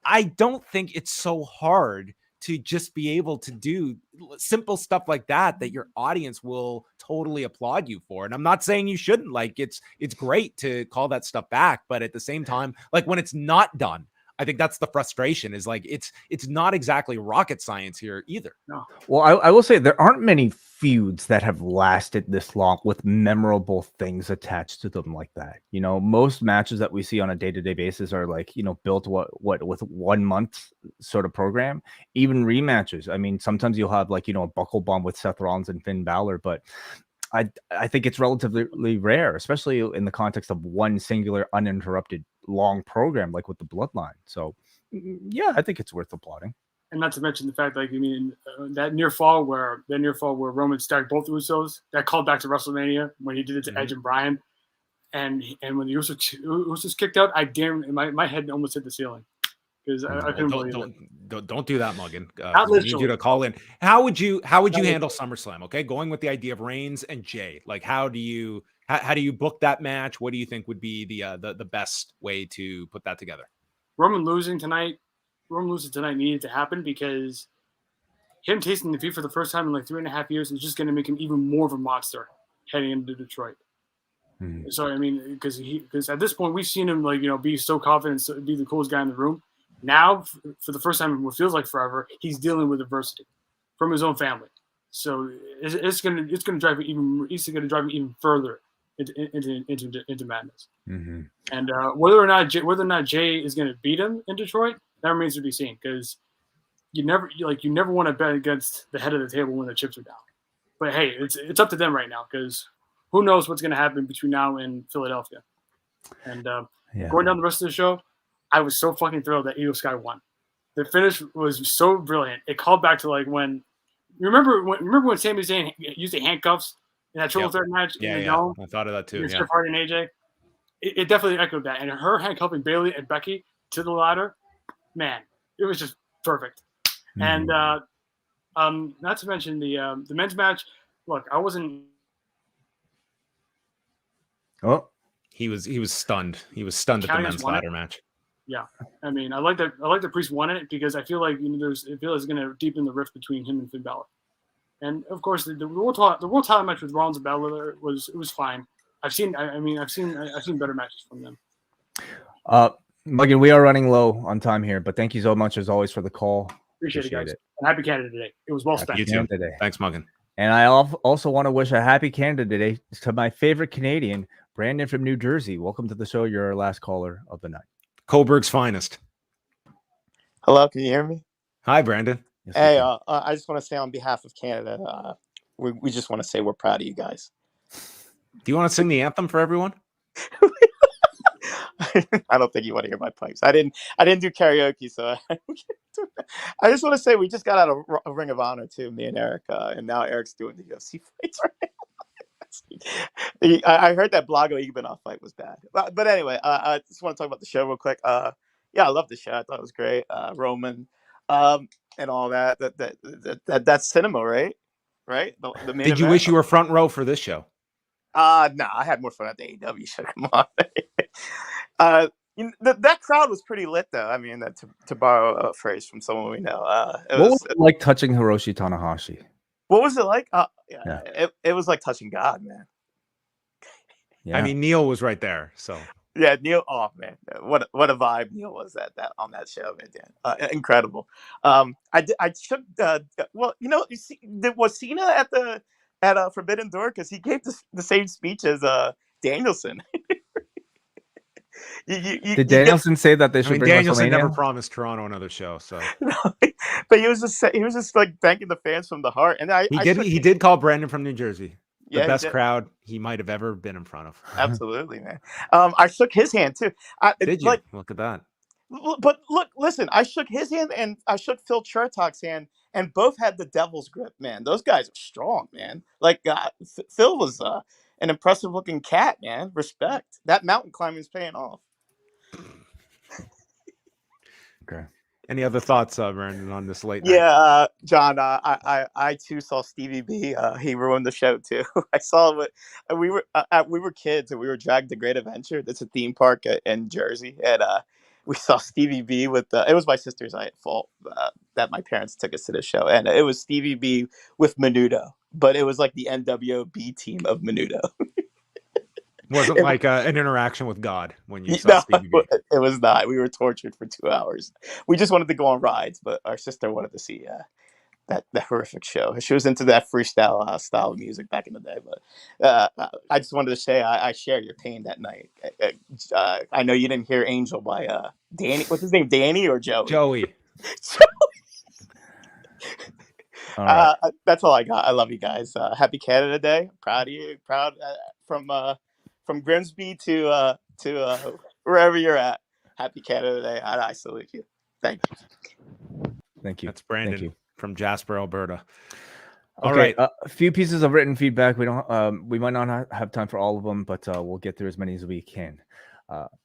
[SPEAKER 1] I don't think it's so hard to just be able to do simple stuff like that your audience will totally applaud you for. And I'm not saying you shouldn't. Like, it's great to call that stuff back, but at the same time, like, when it's not done, I think that's the frustration, is like, it's not exactly rocket science here either.
[SPEAKER 6] No.
[SPEAKER 2] Well, I will say there aren't many feuds that have lasted this long with memorable things attached to them like that. You know, most matches that we see on a day-to-day basis are like, you know, built what with 1 month sort of program. Even rematches. I mean, sometimes you'll have like, you know, a buckle bomb with Seth Rollins and Finn Balor, but I think it's relatively rare, especially in the context of one singular uninterrupted long program like with the Bloodline. So yeah, I think it's worth applauding.
[SPEAKER 6] And not to mention the fact, like, I mean, that near fall where Roman stacked both Usos, that called back to WrestleMania when he did it to Edge and Bryan, and when the Usos kicked out, my head almost hit the ceiling because I couldn't believe it.
[SPEAKER 1] Don't do that, Muggin.
[SPEAKER 6] Not
[SPEAKER 1] We need you
[SPEAKER 6] literally.
[SPEAKER 1] to call in. How would you handle SummerSlam? Okay, going with the idea of Reigns and Jay, like, how do you book that match? What do you think would be the best way to put that together?
[SPEAKER 6] Roman losing tonight needed to happen because him tasting defeat for the first time in like 3.5 years is just going to make him even more of a monster heading into Detroit. So I mean, because at this point we've seen him, like, you know, be so confident, be the coolest guy in the room. Now, for the first time in what feels like forever, he's dealing with adversity from his own family. So it's going to drive him even further into madness. And whether or not Jay is going to beat him in Detroit, that remains to be seen, because you never want to bet against the head of the table when the chips are down. But hey, it's up to them right now, because who knows what's going to happen between now and Philadelphia. And going down the rest of the show, I was so fucking thrilled that Io Sky won. The finish was so brilliant. It called back to like when Sami Zayn used the handcuffs in that triple threat match in the Dome?
[SPEAKER 1] I thought of that too.
[SPEAKER 6] Jeff Hardy and AJ. It definitely echoed that. And her handcuffing Bayley and Becky to the ladder, man, it was just perfect. And not to mention the men's match. Look, I wasn't.
[SPEAKER 1] Oh, he was stunned. He was stunned at the men's ladder match.
[SPEAKER 6] Yeah, I mean, I like that Priest won it, because I feel like, you know, it feels going to deepen the rift between him and Finn Balor. And of course, the world title match with Rollins and Balor was fine. I've seen better matches from them.
[SPEAKER 2] Muggin, we are running low on time here, but thank you so much as always for the call.
[SPEAKER 6] Appreciate it, guys. And happy Canada Day. It was well spent.
[SPEAKER 1] You too. Thanks, Muggin.
[SPEAKER 2] And I also want to wish a happy Canada Day to my favorite Canadian, Brandon from New Jersey. Welcome to the show. You're our last caller of the night.
[SPEAKER 1] Coburg's finest.
[SPEAKER 7] Hello, can you hear me?
[SPEAKER 1] Hi, Brandon.
[SPEAKER 2] Yes,
[SPEAKER 7] Hey, I just want to say on behalf of Canada, we just want to say we're proud of you guys.
[SPEAKER 1] Do you want to sing the anthem for everyone?
[SPEAKER 7] I don't think you want to hear my pipes. I didn't do karaoke, so I just want to say we just got out of a Ring of Honor too, me and Eric, and now Eric's doing the UFC fights right now. I heard that Blago Igbinov fight was bad, but anyway, I just want to talk about the show real quick. Yeah, I love the show. I thought it was great. Roman, and all that. That's cinema, right? Right. The main
[SPEAKER 1] Did you
[SPEAKER 7] event?
[SPEAKER 1] wish you were front row for this show?
[SPEAKER 7] No, I had more fun at the AEW show. Come on. That crowd was pretty lit, though. I mean, to borrow a phrase from someone we know.
[SPEAKER 2] What was it like touching Hiroshi Tanahashi?
[SPEAKER 7] What was it like? It was like touching God, man.
[SPEAKER 2] Yeah.
[SPEAKER 1] I mean, Neil was right there, so.
[SPEAKER 7] Yeah, Neil. Oh man, what a vibe Neil was at that on that show, man. Incredible. I shook. Well, you know, was Cena at Forbidden Door, because he gave the same speech as Danielson.
[SPEAKER 2] Did Danielson say that they should bring
[SPEAKER 1] Danielson
[SPEAKER 2] WrestleMania?
[SPEAKER 1] never promised Toronto another show, so.
[SPEAKER 7] No, but he was just like thanking the fans from the heart, and
[SPEAKER 1] he did call Brandon from New Jersey the best
[SPEAKER 7] he
[SPEAKER 1] crowd he might have ever been in front of.
[SPEAKER 7] Absolutely, man. I shook his hand too.
[SPEAKER 1] Did you? Like, look at that.
[SPEAKER 7] But listen, I shook his hand and I shook Phil Chertok's hand, and both had the devil's grip, man. Those guys are strong, man. Like Phil was an impressive looking cat, man. Respect. That mountain climbing is paying off.
[SPEAKER 2] Okay.
[SPEAKER 1] Any other thoughts, Brandon, on this late night?
[SPEAKER 7] Yeah, John. I too saw Stevie B. He ruined the show too. I saw it. We were kids and we were dragged to Great Adventure. It's a theme park in Jersey, and we saw Stevie B with it was my sister's fault that my parents took us to the show, and it was Stevie B with Menudo, but it was like the NWO team of Menudo.
[SPEAKER 1] Wasn't
[SPEAKER 7] It-
[SPEAKER 1] like an interaction with God when you saw Stevie B.
[SPEAKER 7] it was not. We were tortured for 2 hours. We just wanted to go on rides, but our sister wanted to see that horrific show. She was into that freestyle style of music back in the day. But I just wanted to say I share your pain that night. I know you didn't hear Angel by Danny. What's his name? Danny or Joey?
[SPEAKER 1] Joey.
[SPEAKER 2] All right.
[SPEAKER 7] That's all I got. I love you guys. Happy Canada Day. Proud of you. Proud from Grimsby to wherever you're at. Happy Canada Day. I salute you. Thank you.
[SPEAKER 2] Thank you.
[SPEAKER 1] That's Brandon
[SPEAKER 2] Thank you.
[SPEAKER 1] from Jasper, Alberta.
[SPEAKER 2] Okay,
[SPEAKER 1] All right.
[SPEAKER 2] a few pieces of written feedback. We don't. We might not have time for all of them, but we'll get through as many as we can.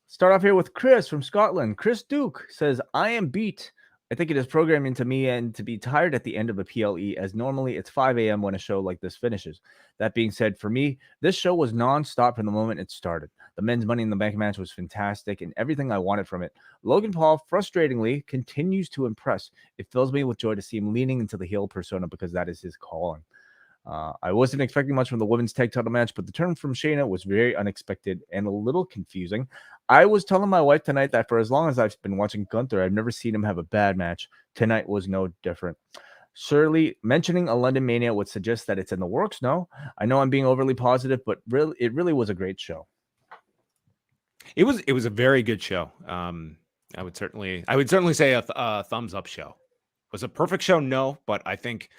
[SPEAKER 2] Start off here with Chris from Scotland. Chris Duke says, "I am beat. I think it is programmed into me and to be tired at the end of a PLE, as normally it's 5 a.m. when a show like this finishes. That being said, for me, this show was non-stop from the moment it started. The men's Money in the Bank match was fantastic and everything I wanted from it. Logan Paul, frustratingly, continues to impress. It fills me with joy to see him leaning into the heel persona because that is his calling. I wasn't expecting much from the women's tag title match, but the turn from Shayna was very unexpected and a little confusing. I was telling my wife tonight that for as long as I've been watching Gunther, I've never seen him have a bad match. Tonight was no different. Surely mentioning a London Mania would suggest that it's in the works. No, I know I'm being overly positive, but it really was a great show.
[SPEAKER 1] It was a very good show. I would certainly say a thumbs up show. Was a perfect show? No, but I think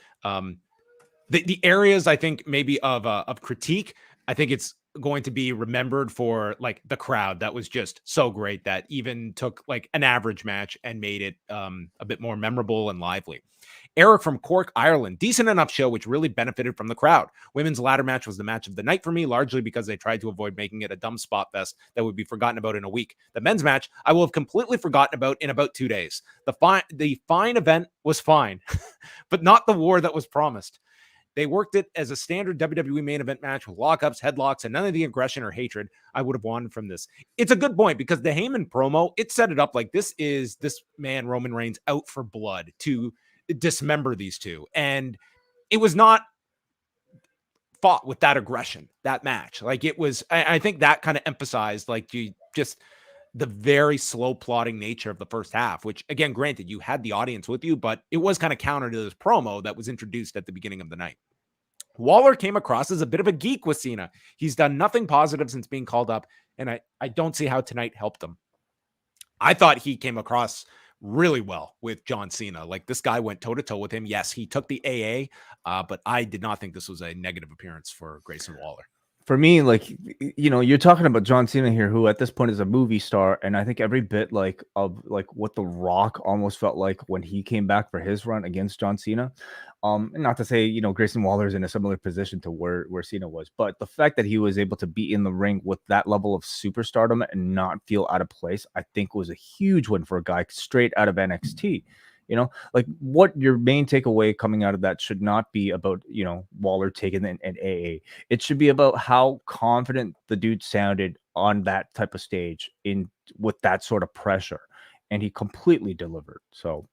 [SPEAKER 1] the areas I think maybe of critique, I think it's going to be remembered for like the crowd that was just so great that even took like an average match and made it a bit more memorable and lively. Eric from Cork, Ireland, decent enough show which really benefited from the crowd. Women's ladder match was the match of the night for me, largely because they tried to avoid making it a dumb spot fest that would be forgotten about in a week. The men's match I will have completely forgotten about in about 2 days. The fine event was fine, but not the war that was promised. They worked it as a standard WWE main event match with lockups, headlocks, and none of the aggression or hatred I would have wanted from this. It's a good point because the Heyman promo, it set it up like this is this man, Roman Reigns, out for blood to dismember these two. And it was not fought with that aggression, that match. Like it was, I think that kind of emphasized like you just the very slow plotting nature of the first half, which again, granted, you had the audience with you, but it was kind of counter to this promo that was introduced at the beginning of the night. Waller came across as a bit of a geek with Cena. He's done nothing positive since being called up, and I don't see how tonight helped him. I thought he came across really well with John Cena. Like this guy went toe-to-toe with him. Yes, he took the AA, but I did not think this was a negative appearance for Grayson Waller.
[SPEAKER 2] For me, like, you know, you're talking about John Cena here, who at this point is a movie star, and I think every bit like of like what The Rock almost felt like when he came back for his run against John Cena. Not to say, you know, Grayson Waller is in a similar position to where Cena was, but the fact that he was able to be in the ring with that level of superstardom and not feel out of place, I think was a huge win for a guy straight out of NXT. You know, like what your main takeaway coming out of that should not be about, you know, Waller taking an AA. It should be about how confident the dude sounded on that type of stage with that sort of pressure. And he completely delivered. So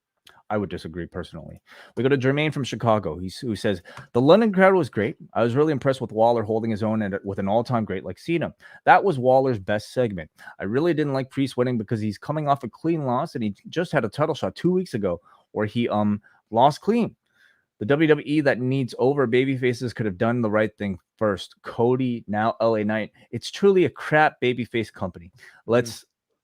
[SPEAKER 2] I would disagree personally. We go to Jermaine from Chicago, who says, the London crowd was great. I was really impressed with Waller holding his own and with an all-time great like Cena. That was Waller's best segment. I really didn't like Priest winning because he's coming off a clean loss, and he just had a title shot 2 weeks ago where he lost clean. The WWE that needs over babyfaces could have done the right thing first. Cody, now LA Knight. It's truly a crap babyface company.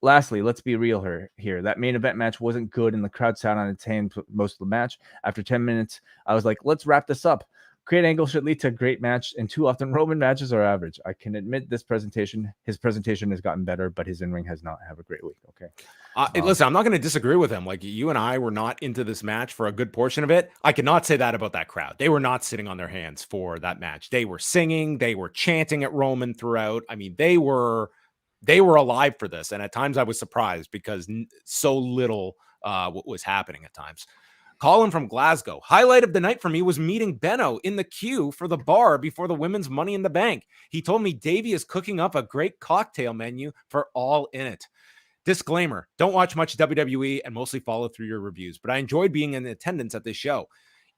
[SPEAKER 2] Lastly, let's be real here. That main event match wasn't good, and the crowd sat on its hands most of the match. After 10 minutes, I was like, let's wrap this up. Great angle should lead to a great match, and too often Roman matches are average. I can admit his presentation has gotten better, but his in-ring has not had a great week. Okay.
[SPEAKER 1] Listen, I'm not going to disagree with him. Like you and I were not into this match for a good portion of it. I cannot say that about that crowd. They were not sitting on their hands for that match. They were singing, they were chanting at Roman throughout. I mean, they were alive for this. And at times I was surprised because so little what was happening at times. Colin from Glasgow. Highlight of the night for me was meeting Benno in the queue for the bar before the women's Money in the Bank. He told me Davey is cooking up a great cocktail menu for All In It. Disclaimer, don't watch much WWE and mostly follow through your reviews, but I enjoyed being in attendance at this show.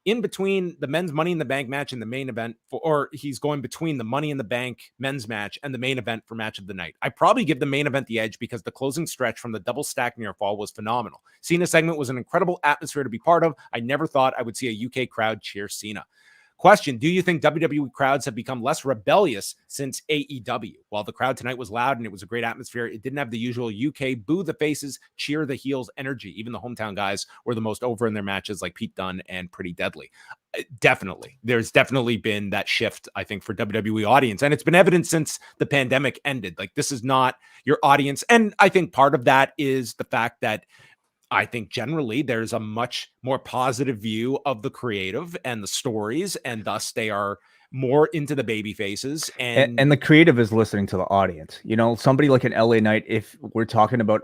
[SPEAKER 1] In between the men's Money in the Bank match and the main event, or he's going between the Money in the Bank men's match and the main event for match of the night. I probably give the main event the edge because the closing stretch from the double stack near fall was phenomenal. Cena segment was an incredible atmosphere to be part of. I never thought I would see a UK crowd cheer Cena. Question, do you think WWE crowds have become less rebellious since AEW? While the crowd tonight was loud and it was a great atmosphere, it didn't have the usual UK boo the faces, cheer the heels energy. Even the hometown guys were the most over in their matches, like Pete Dunne and Pretty Deadly. Definitely. There's definitely been that shift, I think, for WWE audience. And it's been evident since the pandemic ended. Like, this is not your audience. And I think part of that is the fact that I think generally there's a much more positive view of the creative and the stories, and thus they are more into the baby faces.
[SPEAKER 2] And the creative is listening to the audience. You know, somebody like an LA Knight, if we're talking about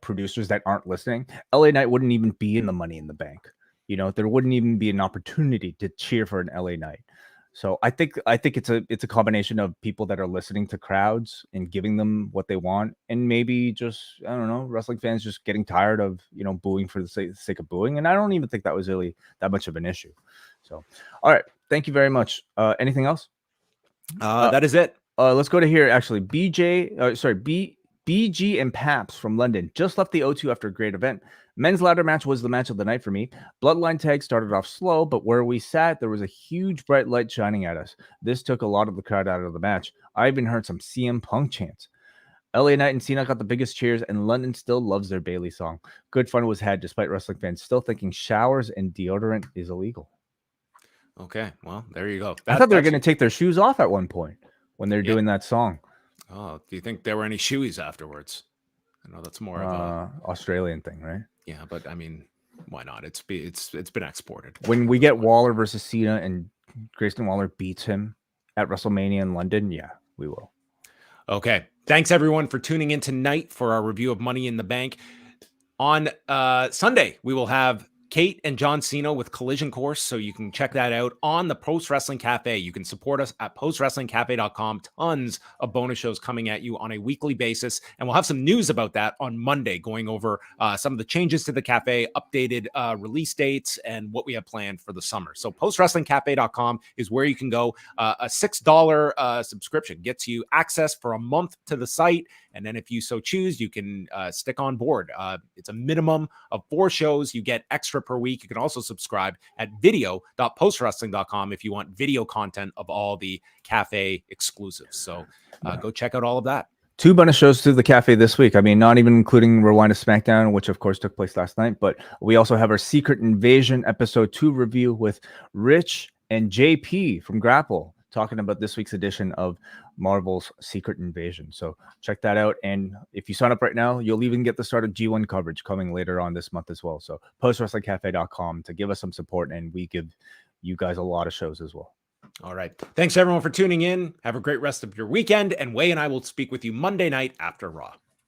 [SPEAKER 2] producers that aren't listening, LA Knight wouldn't even be in the Money in the Bank. You know, there wouldn't even be an opportunity to cheer for an LA Knight. So I think it's a combination of people that are listening to crowds and giving them what they want, and maybe just, I don't know, wrestling fans just getting tired of, you know, booing for the sake of booing. And I don't even think that was really that much of an issue. So, all right, thank you very much. Anything else?
[SPEAKER 1] That is it.
[SPEAKER 2] Let's go to here. Actually, BG and Paps from London just left the O2 after a great event. Men's ladder match was the match of the night for me. Bloodline tag started off slow, but where we sat, there was a huge bright light shining at us. This took a lot of the crowd out of the match. I even heard some CM Punk chants. LA Knight and Cena got the biggest cheers, and London still loves their Bayley song. Good fun was had, despite wrestling fans still thinking showers and deodorant is illegal.
[SPEAKER 1] Okay, well, there you go.
[SPEAKER 2] I thought they were going to take their shoes off at one point when they're doing that song.
[SPEAKER 1] Oh, do you think there were any shoeies afterwards? I know that's more of a
[SPEAKER 2] Australian thing, right?
[SPEAKER 1] Yeah, but I mean, why not? It's been exported.
[SPEAKER 2] When we get Waller versus Cena and Grayson Waller beats him at WrestleMania in London, yeah, we will.
[SPEAKER 1] Okay. Thanks everyone for tuning in tonight for our review of Money in the Bank. On Sunday, we will have Kate and John Cena with Collision Course, so you can check that out on the Post Wrestling Cafe. You can support us at postwrestlingcafe.com. Tons of bonus shows coming at you on a weekly basis, and we'll have some news about that on Monday, going over some of the changes to the cafe, updated release dates, and what we have planned for the summer. So postwrestlingcafe.com is where you can go. A $6 subscription gets you access for a month to the site, and then if you so choose, you can stick on board. It's a minimum of 4 shows. You get extra per week. You can also subscribe at video.postwrestling.com if you want video content of all the cafe exclusives. So go check out all of that.
[SPEAKER 2] 2 bonus shows through the cafe this week. I mean, not even including Rewind to SmackDown, which of course took place last night, but we also have our Secret Invasion episode 2 review with Rich and JP from Grapple, talking about this week's edition of Marvel's Secret Invasion. So check that out. And if you sign up right now, you'll even get the start of G1 coverage coming later on this month as well. So postwrestlingcafe.com to give us some support, and we give you guys a lot of shows as well.
[SPEAKER 1] All right. Thanks everyone for tuning in. Have a great rest of your weekend, and Wai and I will speak with you Monday night after Raw.